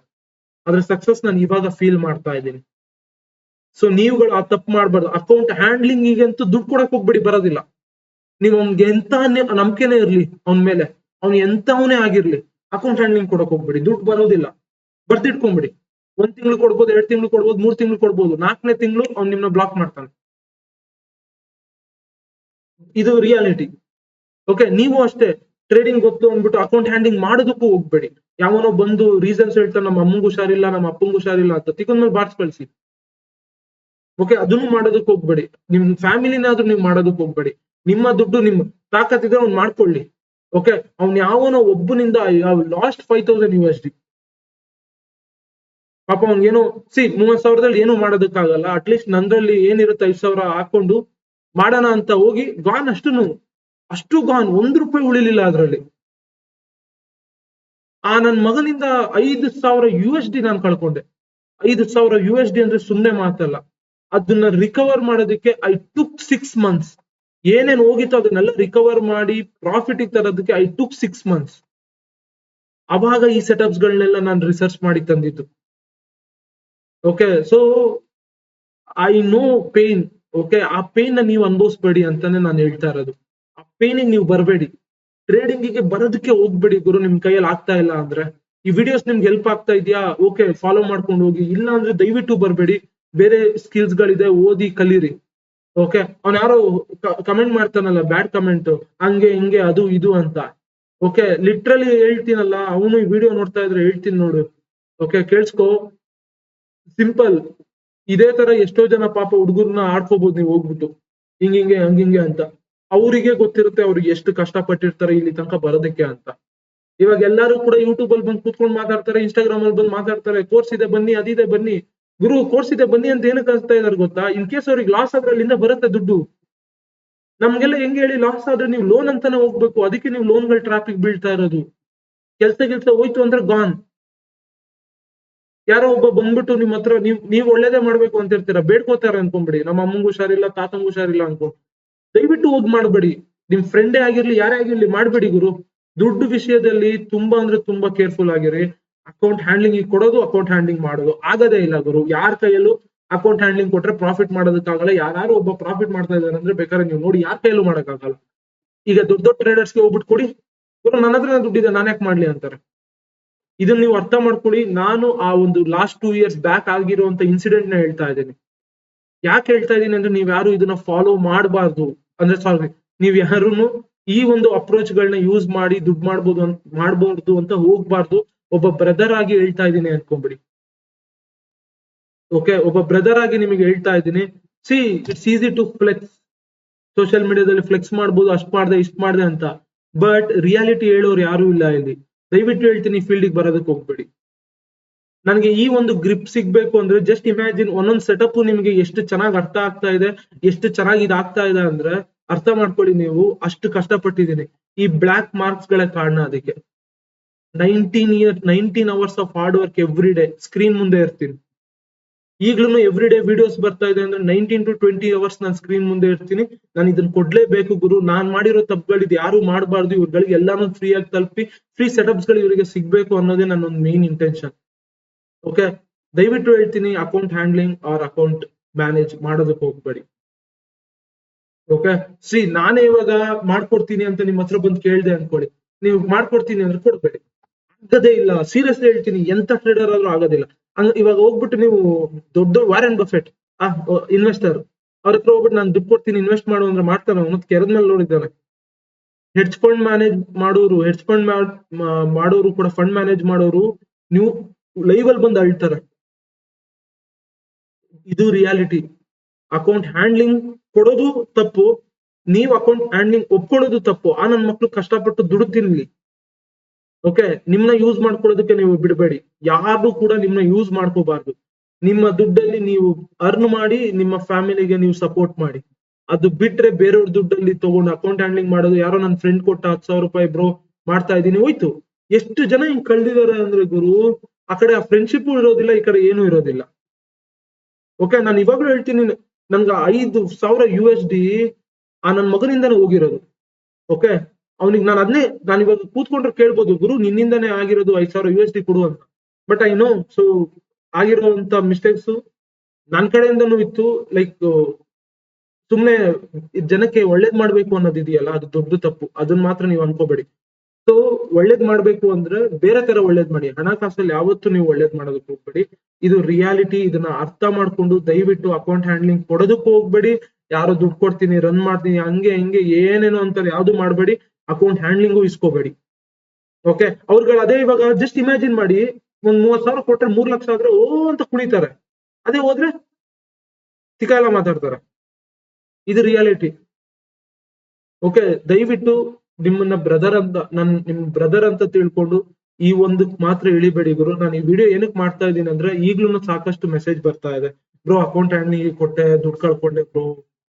ಅದ್ರ ಸಕ್ಸಸ್ ನಾನು ಇವಾಗ ಫೀಲ್ ಮಾಡ್ತಾ ಇದ್ದೀನಿ. ಸೊ ನೀವುಗಳು ಆ ತಪ್ಪು ಮಾಡ್ಬಾರ್ದು. ಅಕೌಂಟ್ ಹ್ಯಾಂಡ್ಲಿಂಗ್ ಈಗಂತೂ ದುಡ್ಡು ಕೊಡಕ್ ಹೋಗ್ಬಿಡಿ, ಬರೋದಿಲ್ಲ. ನೀವು ಅವ್ನ್ಗೆ ಎಂತ ನಂಬಿಕೆನೆ ಇರ್ಲಿ ಅವ್ನ ಮೇಲೆ, ಅವ್ನು ಎಂತವನೇ ಆಗಿರ್ಲಿ, ಅಕೌಂಟ್ ಹ್ಯಾಂಡ್ಲಿಂಗ್ ಕೊಡಕ್ ಹೋಗ್ಬಿಡಿ, ದುಡ್ಡು ಬರೋದಿಲ್ಲ. ಬರ್ದಿಟ್ಕೊಂಡ್ಬಿಡಿ. 1 ತಿಂಗಳು ಕೊಡ್ಬೋದು, 2 ತಿಂಗಳು ಕೊಡ್ಬೋದು, 3 ತಿಂಗಳು ಕೊಡ್ಬೋದು, 4ನೇ ತಿಂಗಳು ಅವ್ನು ನಿಮ್ನ ಬ್ಲಾಕ್ ಮಾಡ್ತಾನೆ. ಇದು ರಿಯಾಲಿಟಿ. ಓಕೆ, ನೀವು ಅಷ್ಟೇ ಟ್ರೇಡಿಂಗ್ ಗೊತ್ತು ಅಂದ್ಬಿಟ್ಟು ಅಕೌಂಟ್ ಹ್ಯಾಂಡ್ಲಿಂಗ್ ಮಾಡೋದಕ್ಕೂ ಹೋಗ್ಬೇಡಿ. ಯಾವನೋ ಬಂದು ರೀಸನ್ಸ್ ಹೇಳ್ತಾನೆ, ನಮ್ಮ ಅಮ್ಮಂಗ್ ಹುಷಾರಿಲ್ಲ, ನಮ್ಮ ಅಪ್ಪಂಗ್ ಹುಷಾರಿಲ್ಲ ಅಂತ ತಿಕ್ಕೊಂಡ್ಮೇಲೆ ಬಾರ್ಸ್ ಕಳ್ಸಿ. ಓಕೆ, ಅದನ್ನು ಮಾಡೋದಕ್ಕೆ ಹೋಗ್ಬೇಡಿ. ನಿಮ್ ಫ್ಯಾಮಿಲಿನಾದ್ರೂ ನೀವು ಮಾಡೋದಕ್ಕೆ ಹೋಗ್ಬೇಡಿ. ನಿಮ್ಮ ದುಡ್ಡು ನಿಮ್ಮ ತಾಕತ್ತಿದ್ರೆ ಅವ್ನು ಮಾಡ್ಕೊಳ್ಳಿ. ಓಕೆ, ಅವ್ನು ಯಾವನೋ ಒಬ್ಬನಿಂದ ಲಾಸ್ಟ್ 5000 USD, ಪಾಪ ಅವ್ನಿಗೇನು 30,000ದಲ್ಲಿ ಏನು ಮಾಡೋದಕ್ಕಾಗಲ್ಲ. ಅಟ್ಲೀಸ್ಟ್ ನಂದ್ರಲ್ಲಿ ಏನಿರುತ್ತೆ 5,000 ಹಾಕೊಂಡು ಮಾಡೋಣ ಅಂತ ಹೋಗಿ ಗಾನ್, ಅಷ್ಟು ಗಾನ್, ₹1 ಉಳಿಲಿಲ್ಲ ಅದ್ರಲ್ಲಿ. ನನ್ ಮಗನಿಂದ 5,000 USD ನಾನು ಕಳ್ಕೊಂಡೆ. 5,000 USD ಅಂದ್ರೆ ಸುಮ್ನೆ ಮಾತಲ್ಲ. ಅದನ್ನ ರಿಕವರ್ ಮಾಡೋದಕ್ಕೆ ಐ ಟುಕ್ 6 months. ಏನೇನ್ ಹೋಗಿತ್ತು ಅದನ್ನೆಲ್ಲ ರಿಕವರ್ ಮಾಡಿ ಪ್ರಾಫಿಟ್ ತರೋದಕ್ಕೆ ಐ ಟುಕ್ 6 months. ಅವಾಗ ಈ ಸೆಟಪ್ಸ್ ಗಳನ್ನೆಲ್ಲ ನಾನು ರಿಸರ್ಚ್ ಮಾಡಿ ತಂದಿದ್ದು. Okay, so I know pain. Okay, ಆ ಪೇನ್ ನ ನೀವು ಅನುಭವಿಸ್ಬೇಡಿ ಅಂತಾನೆ ನಾನು ಹೇಳ್ತಾ ಇರೋದು. ಆ ಪೇನಿಗೆ ನೀವು ಬರಬೇಡಿ. ಟ್ರೇಡಿಂಗಿಗೆ ಬರೋದಕ್ಕೆ ಹೋಗ್ಬೇಡಿ ಗುರು. ನಿಮ್ ಕೈಯಲ್ಲಿ ಆಗ್ತಾ ಇಲ್ಲ ಅಂದ್ರೆ, ಈ ವಿಡಿಯೋಸ್ ನಿಮ್ಗೆ ಹೆಲ್ಪ್ ಆಗ್ತಾ ಇದೆಯಾ, ಓಕೆ ಫಾಲೋ ಮಾಡ್ಕೊಂಡು ಹೋಗಿ. ಇಲ್ಲ ಅಂದ್ರೆ ದಯವಿಟ್ಟು ಬರಬೇಡಿ. ಬೇರೆ ಸ್ಕಿಲ್ಸ್ ಗಳಿದೆ, ಓದಿ ಕಲೀರಿ. ಓಕೆ, ಅವ್ನು ಯಾರೋ ಕಮೆಂಟ್ ಮಾಡ್ತಾನಲ್ಲ, ಬ್ಯಾಡ್ ಕಮೆಂಟ್, ಹಂಗೆ ಹಿಂಗೆ ಅದು ಇದು ಅಂತ. ಓಕೆ, ಲಿಟ್ರಲಿ ಹೇಳ್ತೀನಲ್ಲ, ಅವನು ಈ ವಿಡಿಯೋ ನೋಡ್ತಾ ಇದ್ರೆ ಹೇಳ್ತೀನಿ ನೋಡು. ಓಕೆ, ಕೇಳಿಸ್ಕೋ. ಸಿಂಪಲ್. ಇದೇ ತರ ಎಷ್ಟೋ ಜನ ಪಾಪ ಹುಡುಗರ್ನ ಆಡ್ಕೋಬಹುದು ನೀವು ಹೋಗ್ಬಿಟ್ಟು, ಹಿಂಗಿಂಗೆ ಹಂಗಿಂಗೆ ಅಂತ. ಅವರಿಗೆ ಗೊತ್ತಿರುತ್ತೆ ಅವ್ರಿಗೆ ಎಷ್ಟು ಕಷ್ಟ ಪಟ್ಟಿರ್ತಾರೆ ಇಲ್ಲಿ ತನಕ ಬರೋದಕ್ಕೆ ಅಂತ. ಇವಾಗ ಎಲ್ಲರೂ ಕೂಡ ಯೂಟ್ಯೂಬ್ ಅಲ್ಲಿ ಬಂದು ಕೂತ್ಕೊಂಡು ಮಾತಾಡ್ತಾರೆ, ಇನ್ಸ್ಟಾಗ್ರಾಮ್ ಅಲ್ಲಿ ಬಂದು ಮಾತಾಡ್ತಾರೆ, ಕೋರ್ಸ್ ಇದೆ ಬನ್ನಿ, ಅದಿದೆ ಬನ್ನಿ. ಗುರು, ಕೋರ್ಸ್ ಇದೆ ಬನ್ನಿ ಅಂತ ಏನಕ್ಕೆ ಕಳಿಸ್ತಾ ಇದಾರೆ ಗೊತ್ತಾ? ಇನ್ ಕೇಸ್ ಅವ್ರಿಗೆ ಲಾಸ್ ಆದ್ರೆ ಅಲ್ಲಿಂದ ಬರುತ್ತೆ ದುಡ್ಡು. ನಮ್ಗೆಲ್ಲ ಹೆಂಗೆ ಹೇಳಿ, ಲಾಸ್ ಆದ್ರೆ ನೀವು ಲೋನ್ ಅಂತಾನೆ ಹೋಗ್ಬೇಕು. ಅದಕ್ಕೆ ನೀವು ಲೋನ್ಗಳ ಟ್ರಾಫಿಕ್ ಬೀಳ್ತಾ ಇರೋದು. ಕೆಲ್ಸ ಹೋಯ್ತು ಅಂದ್ರೆ ಗಾನ್. ಯಾರೋ ಒಬ್ಬ ಬಂದ್ಬಿಟ್ಟು ನಿಮ್ ಹತ್ರ ನೀವ್ ಒಳ್ಳೇದೇ ಮಾಡ್ಬೇಕು ಅಂತ ಇರ್ತೀರಾ, ಬೇಡ್ಕೋತಾರೆ ಅನ್ಕೊಂಬಿಡಿ. ನಮ್ಮ ಅಮ್ಮಂಗ್ ಹುಷಾರಿಲ್ಲ, ತಾತಂಗ್ ಹುಷಾರಿಲ್ಲ ಅನ್ಕೊಂಡು ದಯವಿಟ್ಟು ಹೋಗ್ ಮಾಡ್ಬೇಡಿ. ನಿಮ್ ಫ್ರೆಂಡೇ ಆಗಿರ್ಲಿ, ಯಾರೇ ಆಗಿರ್ಲಿ, ಮಾಡ್ಬೇಡಿ ಗುರು. ದುಡ್ಡು ವಿಷಯದಲ್ಲಿ ತುಂಬಾ ಅಂದ್ರೆ ತುಂಬಾ ಕೇರ್ಫುಲ್ ಆಗಿರಿ. ಅಕೌಂಟ್ ಹ್ಯಾಂಡ್ಲಿಂಗ್ ಕೊಡೋದು, ಅಕೌಂಟ್ ಹ್ಯಾಂಡ್ಲಿಂಗ್ ಮಾಡೋದು ಆಗೋದೇ ಇಲ್ಲ ಗುರು. ಯಾರ ಕೈಯಲ್ಲೂ ಅಕೌಂಟ್ ಹ್ಯಾಂಡ್ಲಿಂಗ್ ಕೊಟ್ರೆ ಪ್ರಾಫಿಟ್ ಮಾಡೋದಕ್ಕಾಗಲ್ಲ. ಯಾರು ಒಬ್ಬ ಪ್ರಾಫಿಟ್ ಮಾಡ್ತಾ ಇದಾರೆ ಅಂದ್ರೆ ಬೇಕಾದ್ರೆ ನೀವು ನೋಡಿ, ಯಾರ ಕೈಯಲ್ಲೂ ಮಾಡಕ್ಕಾಗಲ್ಲ. ಈಗ ದೊಡ್ಡ ದೊಡ್ಡ ಟ್ರೇಡರ್ಸ್ಗೆ ಹೋಗ್ಬಿಟ್ಟು ಕೊಡಿ, ಗುರು ನನ್ನ ಹತ್ರ ದುಡ್ಡಿದೆ, ನಾನು ಯಾಕೆ ಮಾಡ್ಲಿ ಅಂತಾರೆ. ಇದನ್ನ ನೀವು ಅರ್ಥ ಮಾಡ್ಕೊಳ್ಳಿ. ನಾನು ಆ ಒಂದು ಲಾಸ್ಟ್ 2 years ಬ್ಯಾಕ್ ಆಗಿರುವಂತ ಇನ್ಸಿಡೆಂಟ್ ನ ಹೇಳ್ತಾ ಇದ್ದೀನಿ. ಯಾಕೆ ಹೇಳ್ತಾ ಇದ್ದೀನಿ ಅಂದ್ರೆ, ನೀವ್ ಯಾರು ಇದನ್ನ ಫಾಲೋ ಮಾಡಬಾರ್ದು. ಅಂದ್ರೆ ಸಾರಿ, ನೀವ್ ಯಾರು ಈ ಒಂದು ಅಪ್ರೋಚ್ ಗಳನ್ನ ಯೂಸ್ ಮಾಡಿ ದುಡ್ಡು ಮಾಡ್ಬೋದು ಅಂತ ಹೋಗ್ಬಾರ್ದು. ಒಬ್ಬ ಬ್ರದರ್ ಆಗಿ ಹೇಳ್ತಾ ಇದ್ದೀನಿ ಅನ್ಕೊಂಬಿಡಿ. ಓಕೆ, ಒಬ್ಬ ಬ್ರದರ್ ಆಗಿ ನಿಮಗೆ ಹೇಳ್ತಾ ಇದ್ದೀನಿ. It's easy to flex. Social ಮೀಡಿಯಾದಲ್ಲಿ ಫ್ಲೆಕ್ಸ್ ಮಾಡ್ಬೋದು, ಅಷ್ಟ್ ಮಾಡ್ದೆ ಇಷ್ಟ್ ಮಾಡ್ದೆ ಅಂತ. ಬಟ್ ರಿಯಾಲಿಟಿ ಹೇಳೋರು ಯಾರು ಇಲ್ಲ ಇಲ್ಲಿ. ದಯವಿಟ್ಟು ಹೇಳ್ತೀನಿ, ಫೀಲ್ಡಿಗೆ ಬರೋದಕ್ಕೆ ಹೋಗ್ಬೇಡಿ. ನನಗೆ ಈ ಒಂದು ಗ್ರಿಪ್ ಸಿಗ್ಬೇಕು ಅಂದ್ರೆ ಜಸ್ಟ್ ಇಮ್ಯಾಜಿನ್, ಒಂದೊಂದು ಸೆಟಪ್ ನಿಮಗೆ ಎಷ್ಟು ಚೆನ್ನಾಗಿ ಅರ್ಥ ಆಗ್ತಾ ಇದೆ, ಎಷ್ಟು ಚೆನ್ನಾಗಿ ಇದಾಗ್ತಾ ಇದೆ ಅಂದ್ರೆ ಅರ್ಥ ಮಾಡ್ಕೊಳ್ಳಿ. ನೀವು ಅಷ್ಟು ಕಷ್ಟಪಟ್ಟಿದ್ದೀನಿ. ಈ ಬ್ಲಾಕ್ ಮಾರ್ಕ್ಸ್ ಗಳ ಕಾರಣ ಅದಕ್ಕೆ. 19 hours of hard work every day. Screen ಮುಂದೆ ಇರ್ತೀನಿ. ಈಗ್ಲೂ ಎವ್ರಿ ಡೇ ವಿಡಿಯೋಸ್ ಬರ್ತಾ ಇದೆ ಅಂದ್ರೆ 19 to 20 hours ನಾನು ಸ್ಕ್ರೀನ್ ಮುಂದೆ ಇರ್ತೀನಿ. ನಾನು ಇದನ್ನ ಕೊಡ್ಲೇಬೇಕು ಗುರು. ನಾನ್ ಮಾಡಿರೋ ತಪ್ಪುಗಳು ಇದು ಯಾರು ಮಾಡಬಾರ್ದು. ಇವ್ರುಗಳಿಗೆ ಎಲ್ಲಾನು ಫ್ರೀ ಆಗಿ ತಲುಪಿ ಫ್ರೀ ಸೆಟಪ್ಸ್ ಗಳು ಇವರಿಗೆ ಸಿಗ್ಬೇಕು ಅನ್ನೋದೇ ನನ್ನ ಒಂದು ಮೇನ್ ಇಂಟೆನ್ಷನ್. ಓಕೆ, ದಯವಿಟ್ಟು ಹೇಳ್ತೀನಿ, account handling or account manage ಮಾಡೋದಕ್ಕೆ ಹೋಗ್ಬೇಡಿ. ಓಕೆ, ನಾನೇ ಇವಾಗ ಮಾಡ್ಕೊಡ್ತೀನಿ ಅಂತ ನಿಮ್ ಹತ್ರ ಬಂದು ಕೇಳ್ದೆ ಅನ್ಕೊಳ್ಳಿ, ನೀವು ಮಾಡ್ಕೊಡ್ತೀನಿ ಅಂದ್ರೆ ಕೊಡ್ಬೇಡಿ. ಆಗದೇ ಇಲ್ಲ. ಸೀರಿಯಸ್ಲಿ ಹೇಳ್ತೀನಿ, ಎಂತ ಟ್ರೇಡರ್ ಆದ್ರೂ ಆಗೋದಿಲ್ಲ. ಇವಾಗ ಹೋಗ್ಬಿಟ್ಟು ನೀವು ದೊಡ್ಡ ವಾರೆನ್ ಬಫೆಟ್ ಇನ್ವೆಸ್ಟರ್ ಅವ್ರ ಹತ್ರ ಹೋಗ್ಬಿಟ್ಟು ನಾನು ದುಡ್ಡು ಕೊಡ್ತೀನಿ ಇನ್ವೆಸ್ಟ್ ಮಾಡು ಅಂದ್ರೆ ಮಾಡ್ತಾನೆ? ಅವನು ಕೆರದ ಮೇಲೆ ನೋಡಿದ್ದಾನೆ. ಹೆಡ್ಜ್ ಫಂಡ್ ಮ್ಯಾನೇಜ್ ಮಾಡೋರು ಕೂಡ, ಫಂಡ್ ಮ್ಯಾನೇಜ್ ಮಾಡೋರು ನೀವು ಲೈವ್ ಅಲ್ಲಿ ಬಂದು ಅಳ್ತಾರೆ. ಇದು ರಿಯಾಲಿಟಿ. ಅಕೌಂಟ್ ಹ್ಯಾಂಡ್ಲಿಂಗ್ ಕೊಡೋದು ತಪ್ಪು, ನೀವ್ ಅಕೌಂಟ್ ಹ್ಯಾಂಡ್ಲಿಂಗ್ ಒಪ್ಕೊಳ್ಳೋದು ತಪ್ಪು. ನನ್ ಮಕ್ಳು ಕಷ್ಟಪಟ್ಟು ದುಡ್ಡು ತಿನ್ಲಿ. ಓಕೆ, ನಿಮ್ನ ಯೂಸ್ ಮಾಡ್ಕೊಳ್ಳೋದಕ್ಕೆ ನೀವು ಬಿಡಬೇಡಿ. ಯಾರು ಕೂಡ ನಿಮ್ನ ಯೂಸ್ ಮಾಡ್ಕೋಬಾರ್ದು. ನಿಮ್ಮ ದುಡ್ಡಲ್ಲಿ ನೀವು ಅರ್ನ್ ಮಾಡಿ ನಿಮ್ಮ ಫ್ಯಾಮಿಲಿಗೆ ನೀವು ಸಪೋರ್ಟ್ ಮಾಡಿ. ಅದು ಬಿಟ್ರೆ ಬೇರೆಯವ್ರ ದುಡ್ಡಲ್ಲಿ ತಗೊಂಡು ಅಕೌಂಟ್ ಹ್ಯಾಂಡ್ಲಿಂಗ್ ಮಾಡೋದು, ಯಾರೋ ನನ್ನ ಫ್ರೆಂಡ್ ಕೊಟ್ಟ 10,000 ರೂಪಾಯಿ ಬ್ರೋ ಮಾಡ್ತಾ ಇದ್ದೀನಿ ಹೋಯ್ತು. ಎಷ್ಟು ಜನ ಹಿಂಗ್ ಕಳ್ದಿದ್ದಾರೆ ಅಂದ್ರೆ ಗುರು, ಆ ಕಡೆ ಆ ಫ್ರೆಂಡ್ಶಿಪ್ ಇರೋದಿಲ್ಲ, ಈ ಕಡೆ ಏನೂ ಇರೋದಿಲ್ಲ. ಓಕೆ, ನಾನು ಇವಾಗ್ಲೂ ಹೇಳ್ತೀನಿ, ನನ್ಗೆ 5,000 USD ನನ್ ಮಗನಿಂದಾನೇ ಹೋಗಿರೋದು. ಓಕೆ, ಅವ್ನಿಗೆ ನಾನು ಇವಾಗ ಕೂತ್ಕೊಂಡ್ರೆ ಕೇಳ್ಬೋದು, ಗುರು ನಿನ್ನಿಂದಾನೇ ಆಗಿರೋದು 5,000 USD ಕೊಡು ಅಂತ. ಬಟ್ ಐ ನೋ, ಸೊ ಆಗಿರುವಂತ ಮಿಸ್ಟೇಕ್ಸ್ ನನ್ ಕಡೆಯಿಂದನೂ ಇತ್ತು. ಲೈಕ್ ಸುಮ್ನೆ ಜನಕ್ಕೆ ಒಳ್ಳೇದ್ ಮಾಡ್ಬೇಕು ಅನ್ನೋದಿದೆಯಲ್ಲ, ಅದು ದೊಡ್ಡ ತಪ್ಪು. ಅದನ್ನ ಮಾತ್ರ ನೀವು ಅನ್ಕೋಬೇಡಿ. ಸೊ ಒಳ್ಳೇದ್ ಮಾಡ್ಬೇಕು ಅಂದ್ರೆ ಬೇರೆ ತರ ಒಳ್ಳೇದ್ ಮಾಡಿ. ಹಣಕಾಸಲ್ಲಿ ಯಾವತ್ತೂ ನೀವು ಒಳ್ಳೇದ್ ಮಾಡೋದಕ್ಕೆ ಹೋಗ್ಬೇಡಿ. ಇದು ರಿಯಾಲಿಟಿ. ಇದನ್ನ ಅರ್ಥ ಮಾಡ್ಕೊಂಡು ದಯವಿಟ್ಟು ಅಕೌಂಟ್ ಹ್ಯಾಂಡ್ಲಿಂಗ್ ಕೊಡೋದಕ್ಕೂ ಹೋಗ್ಬೇಡಿ. ಯಾರೋ ದುಡ್ಡು ಕೊಡ್ತೀನಿ, ರನ್ ಮಾಡ್ತೀನಿ, ಹಂಗೆ ಹಿಂಗೆ ಏನೇನೋ ಅಂತಾರೆ, ಯಾವ್ದು ಮಾಡ್ಬೇಡಿ. ಅಕೌಂಟ್ ಹ್ಯಾಂಡ್ಲಿಂಗು ಇಸ್ಕೋಬೇಡಿ. ಓಕೆ, ಅವ್ರುಗಳು ಅದೇ ಇವಾಗ ಜಸ್ಟ್ ಇಮ್ಯಾಜಿನ್ ಮಾಡಿ, ಒಂದ್ 30,000 ಕೊಟ್ರೆ 3 ಲಕ್ಷ ಆದ್ರೆ ಓ ಅಂತ ಕುಣಿತಾರೆ. ಅದೇ ಹೋದ್ರೆ ತಿಕ್ಕ ಎಲ್ಲ ಮಾತಾಡ್ತಾರೆ. ಇದು ರಿಯಾಲಿಟಿ. ಓಕೆ, ದಯವಿಟ್ಟು ನಿಮ್ಮನ್ನ ಬ್ರದರ್ ಅಂತ, ನಿಮ್ ಬ್ರದರ್ ಅಂತ ತಿಳ್ಕೊಂಡು ಈ ಒಂದಕ್ ಮಾತ್ರ ಇಳಿಬೇಡಿ ಗುರು. ನಾನು ಈ ವಿಡಿಯೋ ಏನಕ್ಕೆ ಮಾಡ್ತಾ ಇದ್ದೀನಿ ಅಂದ್ರೆ, ಈಗ್ಲೂ ಸಾಕಷ್ಟು ಮೆಸೇಜ್ ಬರ್ತಾ ಇದೆ, ಬ್ರೋ ಅಕೌಂಟ್ ಹ್ಯಾಂಡ್ಲಿಂಗ್ ಕೊಟ್ಟೆ, ದುಡ್ಡು ಕಳ್ಕೊಂಡೆ ಬ್ರೋ,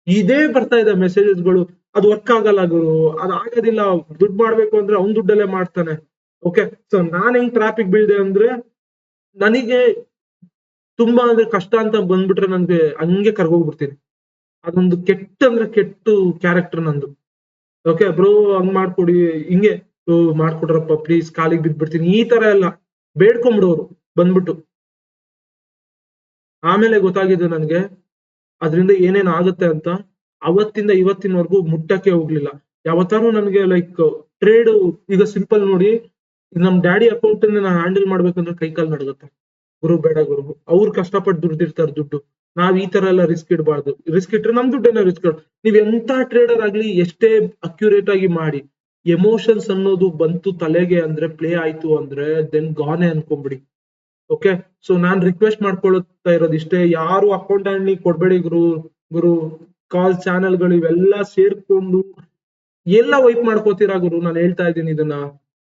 ಇದೇ ಬರ್ತಾ ಇದೆ ಮೆಸೇಜಸ್ಗಳು. ಅದು ವರ್ಕ್ ಆಗಲ್ಲ ಗುರು, ಅದು ಆಗೋದಿಲ್ಲ. ದುಡ್ಡು ಮಾಡ್ಬೇಕು ಅಂದ್ರೆ ಅವ್ನ್ ದುಡ್ಡಲ್ಲೇ ಮಾಡ್ತಾನೆ. ಓಕೆ, ಸೊ ನಾನ್ ಹೆಂಗ್ ಟ್ರಾಫಿಕ್ ಬೀಳ್ದೆ ಅಂದ್ರೆ, ನನಗೆ ತುಂಬಾ ಅಂದ್ರೆ ಕಷ್ಟ ಅಂತ ಬಂದ್ಬಿಟ್ರೆ ನನ್ಗೆ ಹಂಗೆ ಕರ್ಗೋಗ್ಬಿಡ್ತೀನಿ. ಅದೊಂದು ಕೆಟ್ಟ ಅಂದ್ರೆ ಕೆಟ್ಟು ಕ್ಯಾರೆಕ್ಟರ್ ನಂದು. ಓಕೆ ಬ್ರೋ, ಹಂಗ್ ಮಾಡ್ಕೊಡಿ, ಹಿಂಗೆ ಮಾಡ್ಕೊಡ್ರಪ್ಪ ಪ್ಲೀಸ್, ಕಾಲಿಗೆ ಬಿದ್ಬಿಡ್ತೀನಿ, ಈ ತರ ಎಲ್ಲ ಬೇಡ್ಕೊಂಬಿಡೋರು ಬಂದ್ಬಿಟ್ಟು. ಆಮೇಲೆ ಗೊತ್ತಾಗಿದೆ ನನ್ಗೆ ಅದ್ರಿಂದ ಏನೇನ್ ಆಗುತ್ತೆ ಅಂತ. ಅವತ್ತಿಂದ ಇವತ್ತಿನವರೆಗೂ ಮುಟ್ಟಕ್ಕೆ ಹೋಗ್ಲಿಲ್ಲ. ಯಾವತ್ತಾರು ನನ್ಗೆ ಲೈಕ್ ಟ್ರೇಡ್, ಈಗ ಸಿಂಪಲ್ ನೋಡಿ, ನಮ್ ಡ್ಯಾಡಿ ಅಕೌಂಟ್ ನಾನು ಹ್ಯಾಂಡಲ್ ಮಾಡ್ಬೇಕಂದ್ರೆ ಕೈ ಕಾಲ್ ನಡುಗುತ್ತೆ. ಗುರು ಬೇಡ ಗುರು, ಅವ್ರು ಕಷ್ಟಪಟ್ಟು ದುಡ್ದಿರ್ತಾರೆ ದುಡ್ಡು. ನಾವ್ ಈ ತರ ಎಲ್ಲ ರಿಸ್ಕ್ ಇಡಬಾರ್ದು. ರಿಸ್ಕ್ ಇಟ್ರೆ ನಮ್ ದುಡ್ಡನ್ನ ರಿಸ್ಕ್. ನೀವ್ ಎಂತ ಟ್ರೇಡರ್ ಆಗ್ಲಿ, ಎಷ್ಟೇ ಅಕ್ಯುರೇಟ್ ಆಗಿ ಮಾಡಿ, ಎಮೋಷನ್ಸ್ ಅನ್ನೋದು ಬಂತು ತಲೆಗೆ ಅಂದ್ರೆ, ಪ್ಲೇ ಆಯ್ತು ಅಂದ್ರೆ ದೆನ್ ಗಾನೆ ಅನ್ಕೊಂಬಿಡಿ. ಓಕೆ, ಸೊ ನಾನ್ ರಿಕ್ವೆಸ್ಟ್ ಮಾಡ್ಕೊಳ್ತಾ ಇರೋದು ಇಷ್ಟೇ, ಯಾರು ಅಕೌಂಟ್ ಹ್ಯಾಂಡ್ಲಿಂಗ್ ಕೊಡ್ಬೇಡಿ ಗುರು. ಗುರು ಕಾಲ್ ಚಾನೆಲ್ಗಳು ಇವೆಲ್ಲ ಸೇರ್ಕೊಂಡು ಎಲ್ಲ ವೈಪ್ ಮಾಡ್ಕೋತೀರಾ ಗುರು, ನಾನು ಹೇಳ್ತಾ ಇದ್ದೀನಿ ಇದನ್ನ.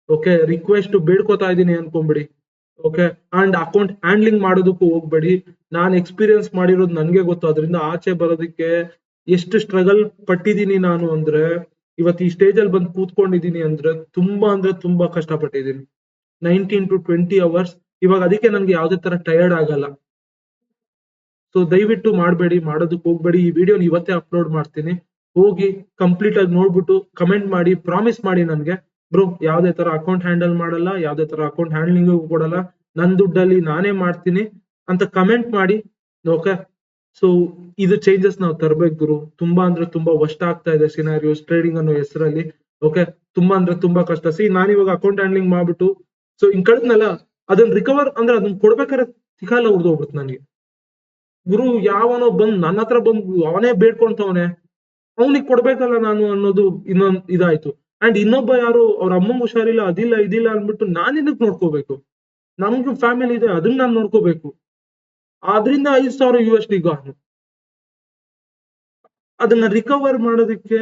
ಓಕೆ, ರಿಕ್ವೆಸ್ಟ್ ಬೇಡ್ಕೋತಾ ಇದೀನಿ ಅನ್ಕೊಂಬಿಡಿ. ಓಕೆ, ಅಂಡ್ ಅಕೌಂಟ್ ಹ್ಯಾಂಡ್ಲಿಂಗ್ ಮಾಡೋದಕ್ಕೂ ಹೋಗ್ಬೇಡಿ. ನಾನ್ ಎಕ್ಸ್ಪೀರಿಯನ್ಸ್ ಮಾಡಿರೋದು ನನ್ಗೆ ಗೊತ್ತು. ಅದರಿಂದ ಆಚೆ ಬರೋದಕ್ಕೆ ಎಷ್ಟು ಸ್ಟ್ರಗಲ್ ಪಟ್ಟಿದೀನಿ ನಾನು ಅಂದ್ರೆ, ಇವತ್ತು ಈ ಸ್ಟೇಜ್ ಅಲ್ಲಿ ಬಂದು ಕೂತ್ಕೊಂಡಿದೀನಿ ಅಂದ್ರೆ ತುಂಬಾ ಕಷ್ಟಪಟ್ಟಿದ್ದೀನಿ. 19 to 20 ಅವರ್ಸ್. ಇವಾಗ ಅದಕ್ಕೆ ನನ್ಗೆ ಯಾವ್ದೇ ತರ ಟಯರ್ಡ್ ಆಗಲ್ಲ. ಸೊ ದಯವಿಟ್ಟು ಮಾಡಬೇಡಿ, ಮಾಡೋದಕ್ಕೆ ಹೋಗ್ಬೇಡಿ. ಈ ವಿಡಿಯೋನ ಇವತ್ತೇ ಅಪ್ಲೋಡ್ ಮಾಡ್ತೀನಿ. ಹೋಗಿ ಕಂಪ್ಲೀಟ್ ಆಗಿ ನೋಡ್ಬಿಟ್ಟು ಕಮೆಂಟ್ ಮಾಡಿ, ಪ್ರಾಮಿಸ್ ಮಾಡಿ ನನ್ಗೆ, ಬ್ರೋ ಯಾವ್ದೇ ತರ ಅಕೌಂಟ್ ಹ್ಯಾಂಡಲ್ ಮಾಡಲ್ಲ, ಯಾವ್ದೇ ತರ ಅಕೌಂಟ್ ಹ್ಯಾಂಡ್ಲಿಂಗ್ ಕೊಡಲ್ಲ, ನನ್ ದುಡ್ಡಲ್ಲಿ ನಾನೇ ಮಾಡ್ತೀನಿ ಅಂತ ಕಮೆಂಟ್ ಮಾಡಿ. ಓಕೆ, ಸೊ ಇದು ಚೇಂಜಸ್ ನಾವು ತರಬೇಕು ಗುರು. ತುಂಬಾ ಅಂದ್ರೆ ತುಂಬಾ ಕಷ್ಟ ಆಗ್ತಾ ಇದೆ ಸಿನಾರಿಯೋಸ್ ಟ್ರೇಡಿಂಗ್ ಅನ್ನೋ ಹೆಸರಲ್ಲಿ. ಓಕೆ, ತುಂಬಾ ಅಂದ್ರೆ ತುಂಬಾ ಕಷ್ಟ. ನಾನು ಇವಾಗ ಅಕೌಂಟ್ ಹ್ಯಾಂಡ್ಲಿಂಗ್ ಮಾಡ್ಬಿಟ್ಟು ಸೊ ಹಿಂಗ್ ಕಳೆದ್ನಲ್ಲ, ಅದನ್ನ ರಿಕವರ್ ಅಂದ್ರೆ ಅದನ್ನ ಕೊಡ್ಬೇಕಾದ್ರೆ ಸಿಗಲ್ಲ, ಹೋಗ್ಬಿಡ್ತು ನನಗೆ. ಗುರು ಯಾವನೋ ಬಂದ್ ನನ್ನ ಹತ್ರ ಬಂದು ಅವನೇ ಬೇಡ್ಕೊಂತವನೆ, ಅವನಿಗೆ ಕೊಡ್ಬೇಕಲ್ಲ ನಾನು ಅನ್ನೋದು ಇನ್ನೊಂದ್ ಇದಾಯ್ತು. ಅಂಡ್ ಇನ್ನೊಬ್ಬ ಯಾರು ಅವ್ರ ಅಮ್ಮಂಗ್ ಹುಷಾರಿಲ್ಲ, ಅದಿಲ್ಲ ಇದಿಲ್ಲ ಅಂದ್ಬಿಟ್ಟು ನಾನ್ ಇದಕ್ ನೋಡ್ಕೋಬೇಕು. ನಮ್ಗೆ ಫ್ಯಾಮಿಲಿ ಇದೆ, ಅದನ್ನ ನಾನ್ ನೋಡ್ಕೋಬೇಕು. ಆದ್ರಿಂದ 5,000 USD ಗಾನು. ಅದನ್ನ ರಿಕವರ್ ಮಾಡೋದಕ್ಕೆ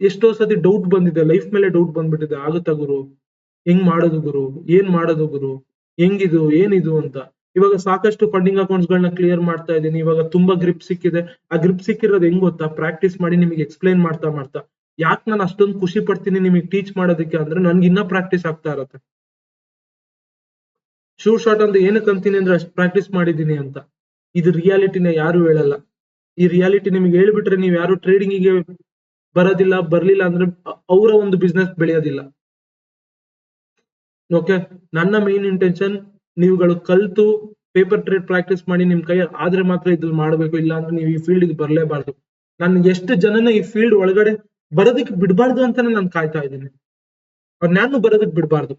ಎಷ್ಟೋ ಸತಿ ಡೌಟ್ ಬಂದಿದೆ, ಲೈಫ್ ಮೇಲೆ ಡೌಟ್ ಬಂದ್ಬಿಟ್ಟಿದೆ. ಆಗುತ್ತಾ ಗುರು, ಹೆಂಗ್ ಮಾಡೋದು ಗುರು, ಏನ್ ಮಾಡೋದು ಗುರು, ಹೆಂಗಿದು ಏನಿದು ಅಂತ. ಇವಾಗ ಸಾಕಷ್ಟು ಫಂಡಿಂಗ್ ಅಕೌಂಟ್ಸ್ ಗಳನ್ನ ಕ್ಲಿಯರ್ ಮಾಡ್ತಾ ಇದ್ದೀನಿ. ಇವಾಗ ತುಂಬಾ ಗ್ರಿಪ್ ಸಿಕ್ಕಿದೆ. ಆ ಗ್ರಿಪ್ ಸಿಕ್ಕಿರೋದು ಹೆಂಗ್ ಗೊತ್ತಾ, ಪ್ರಾಕ್ಟೀಸ್ ಮಾಡಿ ನಿಮಗೆ ಎಕ್ಸ್ಪ್ಲೈನ್ ಮಾಡ್ತಾ ಮಾಡ್ತಾ. ಯಾಕೆ ನಾನು ಅಷ್ಟೊಂದು ಖುಷಿ ಪಡ್ತೀನಿ ನಿಮಗೆ ಟೀಚ್ ಮಾಡೋದಕ್ಕೆ ಅಂದ್ರೆ, ನನ್ಗೆ ಇನ್ನ ಪ್ರಾಕ್ಟೀಸ್ ಆಗ್ತಾ ಇರತ್ತೆ. ಶೂರ್ ಶಾರ್ಟ್ ಅಂತ ಏನಕ್ಕೆ ಅಂತೀನಿ ಅಂದ್ರೆ, ಅಷ್ಟು ಪ್ರಾಕ್ಟೀಸ್ ಮಾಡಿದೀನಿ ಅಂತ. ಇದು ರಿಯಾಲಿಟಿನ ಯಾರು ಹೇಳಲ್ಲ. ಈ ರಿಯಾಲಿಟಿ ನಿಮ್ಗೆ ಹೇಳ್ಬಿಟ್ರೆ ನೀವು ಯಾರು ಟ್ರೇಡಿಂಗಿಗೆ ಬರೋದಿಲ್ಲ. ಬರ್ಲಿಲ್ಲ ಅಂದ್ರೆ ಅವರ ಒಂದು ಬಿಸ್ನೆಸ್ ಬೆಳೆಯೋದಿಲ್ಲ. ಓಕೆ, ನನ್ನ ಮೇನ್ ಇಂಟೆನ್ಷನ್ ನೀವುಗಳು ಕಲ್ತು ಪೇಪರ್ ಟ್ರೇಡ್ ಪ್ರಾಕ್ಟೀಸ್ ಮಾಡಿ ನಿಮ್ ಕೈ ಆದ್ರೆ ಮಾತ್ರ ಇದ್ರಲ್ಲಿ ಮಾಡ್ಬೇಕು. ಇಲ್ಲ ಅಂದ್ರೆ ನೀವು ಈ ಫೀಲ್ಡ್ ಬರ್ಲೇಬಾರ್ದು. ನಾನು ಎಷ್ಟು ಜನನ ಈ ಫೀಲ್ಡ್ ಒಳಗಡೆ ಬರೋದಕ್ಕೆ ಬಿಡಬಾರ್ದು ಅಂತಾನೆ ನಾನು ಕಾಯ್ತಾ ಇದ್ದೀನಿ. ನಾನು ಬರೋದಕ್ಕೆ ಬಿಡಬಾರ್ದು.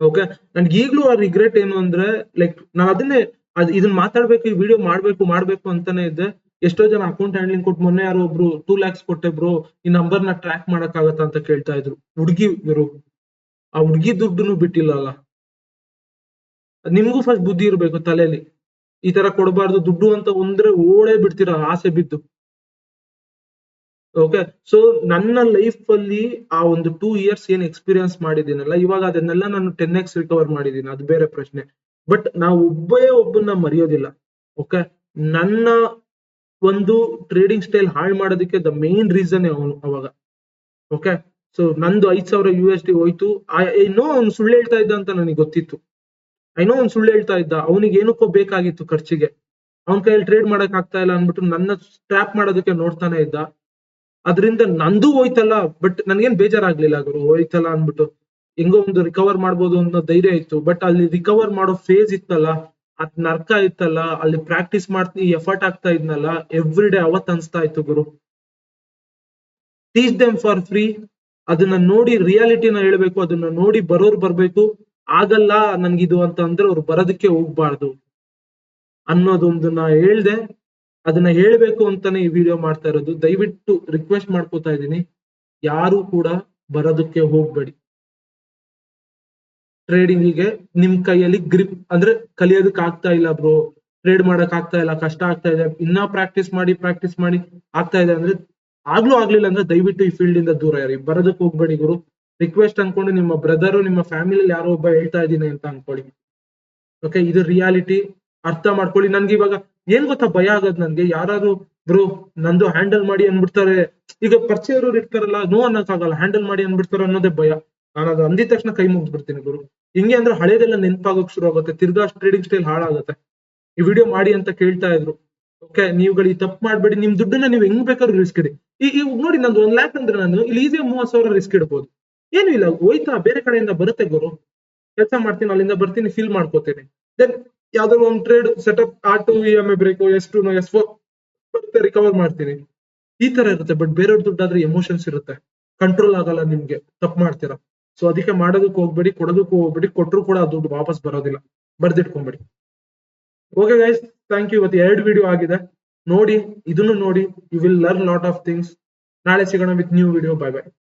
ಓಕೆ, ನನ್ಗೆ ಈಗ್ಲೂ ಆ ರಿಗ್ರೆಟ್ ಏನು ಅಂದ್ರೆ, ಲೈಕ್ ನಾನು ಅದನ್ನೇ ಇದನ್ನ ಮಾತಾಡ್ಬೇಕು, ಈ ವಿಡಿಯೋ ಮಾಡ್ಬೇಕು ಅಂತಾನೆ ಇದ್ದೆ. ಎಷ್ಟೋ ಜನ ಅಕೌಂಟ್ ಹ್ಯಾಂಡ್ಲಿಂಗ್ ಕೊಟ್ಟು, ಮೊನ್ನೆ ಯಾರೋ ಒಬ್ರು 2 lakhs ಕೊಟ್ಟೆ ಬ್ರೋ, ಈ ನಂಬರ್ ನ ಟ್ರ್ಯಾಕ್ ಮಾಡಕ್ ಆಗತ್ತ ಅಂತ ಕೇಳ್ತಾ ಇದ್ರು. ಹುಡುಗಿ ಗುರು, ಆ ಹುಡುಗಿ ದುಡ್ಡುನು ಬಿಟ್ಟಿಲ್ಲಲ್ಲ. ನಿಮ್ಗೂ ಫಸ್ಟ್ ಬುದ್ಧಿ ಇರ್ಬೇಕು ತಲೆಯಲ್ಲಿ. ಈ ತರ ಕೊಡಬಾರ್ದು ದುಡ್ಡು ಅಂತ ಒಂದ್ರೆ ಓಡೇ ಬಿಡ್ತೀರಾ ಆಸೆ ಬಿದ್ದು. ಓಕೆ. ಸೊ ನನ್ನ ಲೈಫ್ ಅಲ್ಲಿ ಆ ಒಂದು 2 ಇಯರ್ಸ್ ಏನ್ ಎಕ್ಸ್ಪೀರಿಯನ್ಸ್ ಮಾಡಿದ್ದೀನಲ್ಲ, ಇವಾಗ ಅದನ್ನೆಲ್ಲ ನಾನು 10x ರಿಕವರ್ ಮಾಡಿದ್ದೀನಿ, ಅದು ಬೇರೆ ಪ್ರಶ್ನೆ. ಬಟ್ ನಾವು ಒಬ್ಬನ್ನ ಮರೆಯೋದಿಲ್ಲ. ಓಕೆ. ನನ್ನ ಒಂದು ಟ್ರೇಡಿಂಗ್ ಸ್ಟೈಲ್ ಹಾಳು ಮಾಡೋದಕ್ಕೆ ದ ಮೇನ್ ರೀಸನ್ ಅವನು ಅವಾಗ. ಓಕೆ. ಸೊ ನಂದು 5,000 USD ಹೋಯ್ತು. ಇನ್ನೂ ಅವ್ನು ಸುಳ್ಳು ಹೇಳ್ತಾ ಇದ್ದ ಅಂತ ನನಗೆ ಗೊತ್ತಿತ್ತು. ಅವ್ನು ಸುಳ್ಳು ಹೇಳ್ತಾ ಇದ್ದ, ಅವನಿಗೆ ಏನಕ್ಕೋ ಬೇಕಾಗಿತ್ತು ಖರ್ಚಿಗೆ, ಅವನ ಕೈಯಲ್ಲಿ ಟ್ರೇಡ್ ಮಾಡಕ್ ಆಗ್ತಾ ಇಲ್ಲ ಅನ್ಬಿಟ್ಟು ನನ್ನ ಟ್ರ್ಯಾಪ್ ಮಾಡೋದಕ್ಕೆ ನೋಡ್ತಾನೆ ಇದ್ದ. ಅದರಿಂದ ನಂದು ಹೋಯ್ತಲ್ಲ, ಬಟ್ ನನ್ಗೇನ್ ಬೇಜಾರಾಗ್ಲಿಲ್ಲ ಗುರು, ಹೋಯ್ತಲ್ಲ ಅನ್ಬಿಟ್ಟು ಹೆಂಗೋ ಒಂದು ರಿಕವರ್ ಮಾಡ್ಬೋದು ಅನ್ನೋ ಧೈರ್ಯ ಇತ್ತು. ಬಟ್ ಅಲ್ಲಿ ರಿಕವರ್ ಮಾಡೋ ಫೇಸ್ ಇತ್ತಲ್ಲ, ಅದ್ ನರ್ಕ ಇತ್ತಲ್ಲ, ಅಲ್ಲಿ ಪ್ರಾಕ್ಟೀಸ್ ಮಾಡ್ತೀನಿ ಎಫರ್ಟ್ ಆಗ್ತಾ ಇದ್ನಲ್ಲ ಎವ್ರಿ ಡೇ, ಅವತ್ ಅನ್ಸ್ತಾ ಇತ್ತು ಗುರು, ಟೀಚ್ ದೆಮ್ ಫಾರ್ ಫ್ರೀ. ಅದನ್ನ ನೋಡಿ ರಿಯಾಲಿಟಿನ ಹೇಳ್ಬೇಕು, ಅದನ್ನ ನೋಡಿ ಬರೋರು ಬರ್ಬೇಕು. ಆಗಲ್ಲ ನನ್ಗಿದು ಅಂತ ಅಂದ್ರೆ ಅವ್ರು ಬರೋದಕ್ಕೆ ಹೋಗ್ಬಾರ್ದು ಅನ್ನೋದೊಂದನ್ನ ಹೇಳ್ದೆ. ಅದನ್ನ ಹೇಳ್ಬೇಕು ಅಂತಾನೆ ಈ ವಿಡಿಯೋ ಮಾಡ್ತಾ ಇರೋದು. ದಯವಿಟ್ಟು ರಿಕ್ವೆಸ್ಟ್ ಮಾಡ್ಕೋತಾ ಇದ್ದೀನಿ, ಯಾರು ಕೂಡ ಬರೋದಕ್ಕೆ ಹೋಗ್ಬೇಡಿ ಟ್ರೇಡಿಂಗಿಗೆ. ನಿಮ್ ಕೈಯಲ್ಲಿ ಗ್ರಿಪ್ ಅಂದ್ರೆ ಕಲಿಯೋದಕ್ ಆಗ್ತಾ ಇಲ್ಲ ಬ್ರೋ, ಟ್ರೇಡ್ ಮಾಡಕ್ ಆಗ್ತಾ ಇಲ್ಲ, ಕಷ್ಟ ಆಗ್ತಾ ಇದೆ, ಇನ್ನ ಪ್ರಾಕ್ಟೀಸ್ ಮಾಡಿ ಆಗ್ತಾ ಇದೆ ಅಂದ್ರೆ, ಆಗ್ಲಿಲ್ಲ ಅಂದ್ರೆ ದಯವಿಟ್ಟು ಈ ಫೀಲ್ಡ್ ಇಂದ ದೂರ ಇರಿ, ಬರೋದಕ್ಕೆ ಹೋಗ್ಬೇಡಿ ಗುರು. ರಿಕ್ವೆಸ್ಟ್ ಅನ್ಕೊಂಡು ನಿಮ್ಮ ಬ್ರದರು, ನಿಮ್ಮ ಫ್ಯಾಮಿಲಿ ಯಾರೋ ಒಬ್ಬ ಹೇಳ್ತಾ ಇದ್ದೀನಿ ಅಂತ ಅನ್ಕೊಳ್ಳಿ. ಓಕೆ, ಇದು ರಿಯಾಲಿಟಿ, ಅರ್ಥ ಮಾಡ್ಕೊಳ್ಳಿ. ನನ್ಗೆ ಇವಾಗ ಏನ್ ಗೊತ್ತಾ ಭಯ ಆಗದ್, ನನ್ಗೆ ಯಾರು ಬ್ರೋ ನಂದು ಹ್ಯಾಂಡಲ್ ಮಾಡಿ ಅನ್ಬಿಡ್ತಾರೆ. ಈಗ ಪರಿಚಯ ಇರೋರು ಇರ್ತಾರಲ್ಲ, ನೋ ಅನ್ನಕ್ಕಾಗಲ್ಲ, ಹ್ಯಾಂಡಲ್ ಮಾಡಿ ಅನ್ಬಿಡ್ತಾರೆ ಅನ್ನೋದೇ ಭಯ. ನಾನು ಅದು ಅಂದಿದ ತಕ್ಷಣ ಕೈ ಮುಗ್ದ್ಬಿಡ್ತೀನಿ ಗುರು. ಹಿಂಗೆ ಅಂದ್ರೆ ಹಳೇದೆಲ್ಲ ನೆನಪಾಗೋಕ್ ಶುರು ಆಗುತ್ತೆ, ತಿರ್ಗಾ ಟ್ರೇಡಿಂಗ್ ಸ್ಟೈಲ್ ಹಾಳಾಗುತ್ತೆ. ಈ ವಿಡಿಯೋ ಮಾಡಿ ಅಂತ ಕೇಳ್ತಾ ಇದ್ರು. ಓಕೆ, ನೀವುಗಳು ಈ ತಪ್ಪು ಮಾಡ್ಬೇಡಿ. ನಿಮ್ ದುಡ್ಡನ್ನ ನೀವು ಹೆಂಗ್ ಬೇಕಾದ್ರೂ ರಿಸ್ಕ್ ಇಡಿ. ಈಗ ನೋಡಿ, ನಂದು 1 lakh ಅಂದ್ರೆ ನಾನು ಇಲ್ಲಿ ಈಸಿಯಾಗಿ 30,000 ರಿಸ್ಕ್ ಇಡ್ಬೋದು. ಏನು ಇಲ್ಲ, ಹೋಯ್ತಾ ಬೇರೆ ಕಡೆಯಿಂದ ಬರುತ್ತೆ ಗುರು, ಕೆಲಸ ಮಾಡ್ತೀನಿ, ಅಲ್ಲಿಂದ ಬರ್ತೀನಿ, ಫಿಲ್ ಮಾಡ್ಕೋತೀನಿ. ದೆನ್ ಯಾವ್ದಾದ್ರು ಒಂದು trade setup R2 EMI break, S2 S4 ಬರುತ್ತೆ, ರಿಕವರ್ ಮಾಡ್ತೀನಿ. ಈ ತರ ಇರುತ್ತೆ. ಬಟ್ ಬೇರೆಯವ್ರ ದುಡ್ಡಾದ್ರೆ ಎಮೋಷನ್ಸ್ ಇರುತ್ತೆ, ಕಂಟ್ರೋಲ್ ಆಗಲ್ಲ, ನಿಮ್ಗೆ ತಪ್ಪು ಮಾಡ್ತೀರಾ. ಸೊ ಅದಕ್ಕೆ ಮಾಡೋದಕ್ಕೆ ಹೋಗ್ಬೇಡಿ, ಕೊಡೋದಕ್ಕೂ ಹೋಗ್ಬೇಡಿ, ಕೊಟ್ರು ಕೂಡ ಆ ದುಡ್ಡು ವಾಪಸ್ ಬರೋದಿಲ್ಲ, ಬರ್ದಿಟ್ಕೊಂಬೇಡಿ. Okay guys, thank you. ಇವತ್ತು 2 ವಿಡಿಯೋ ಆಗಿದೆ, ನೋಡಿ, ಇದನ್ನು ನೋಡಿ, you will learn lot of things. ನಾಳೆ ಸಿಗೋಣ with new video. Bye by.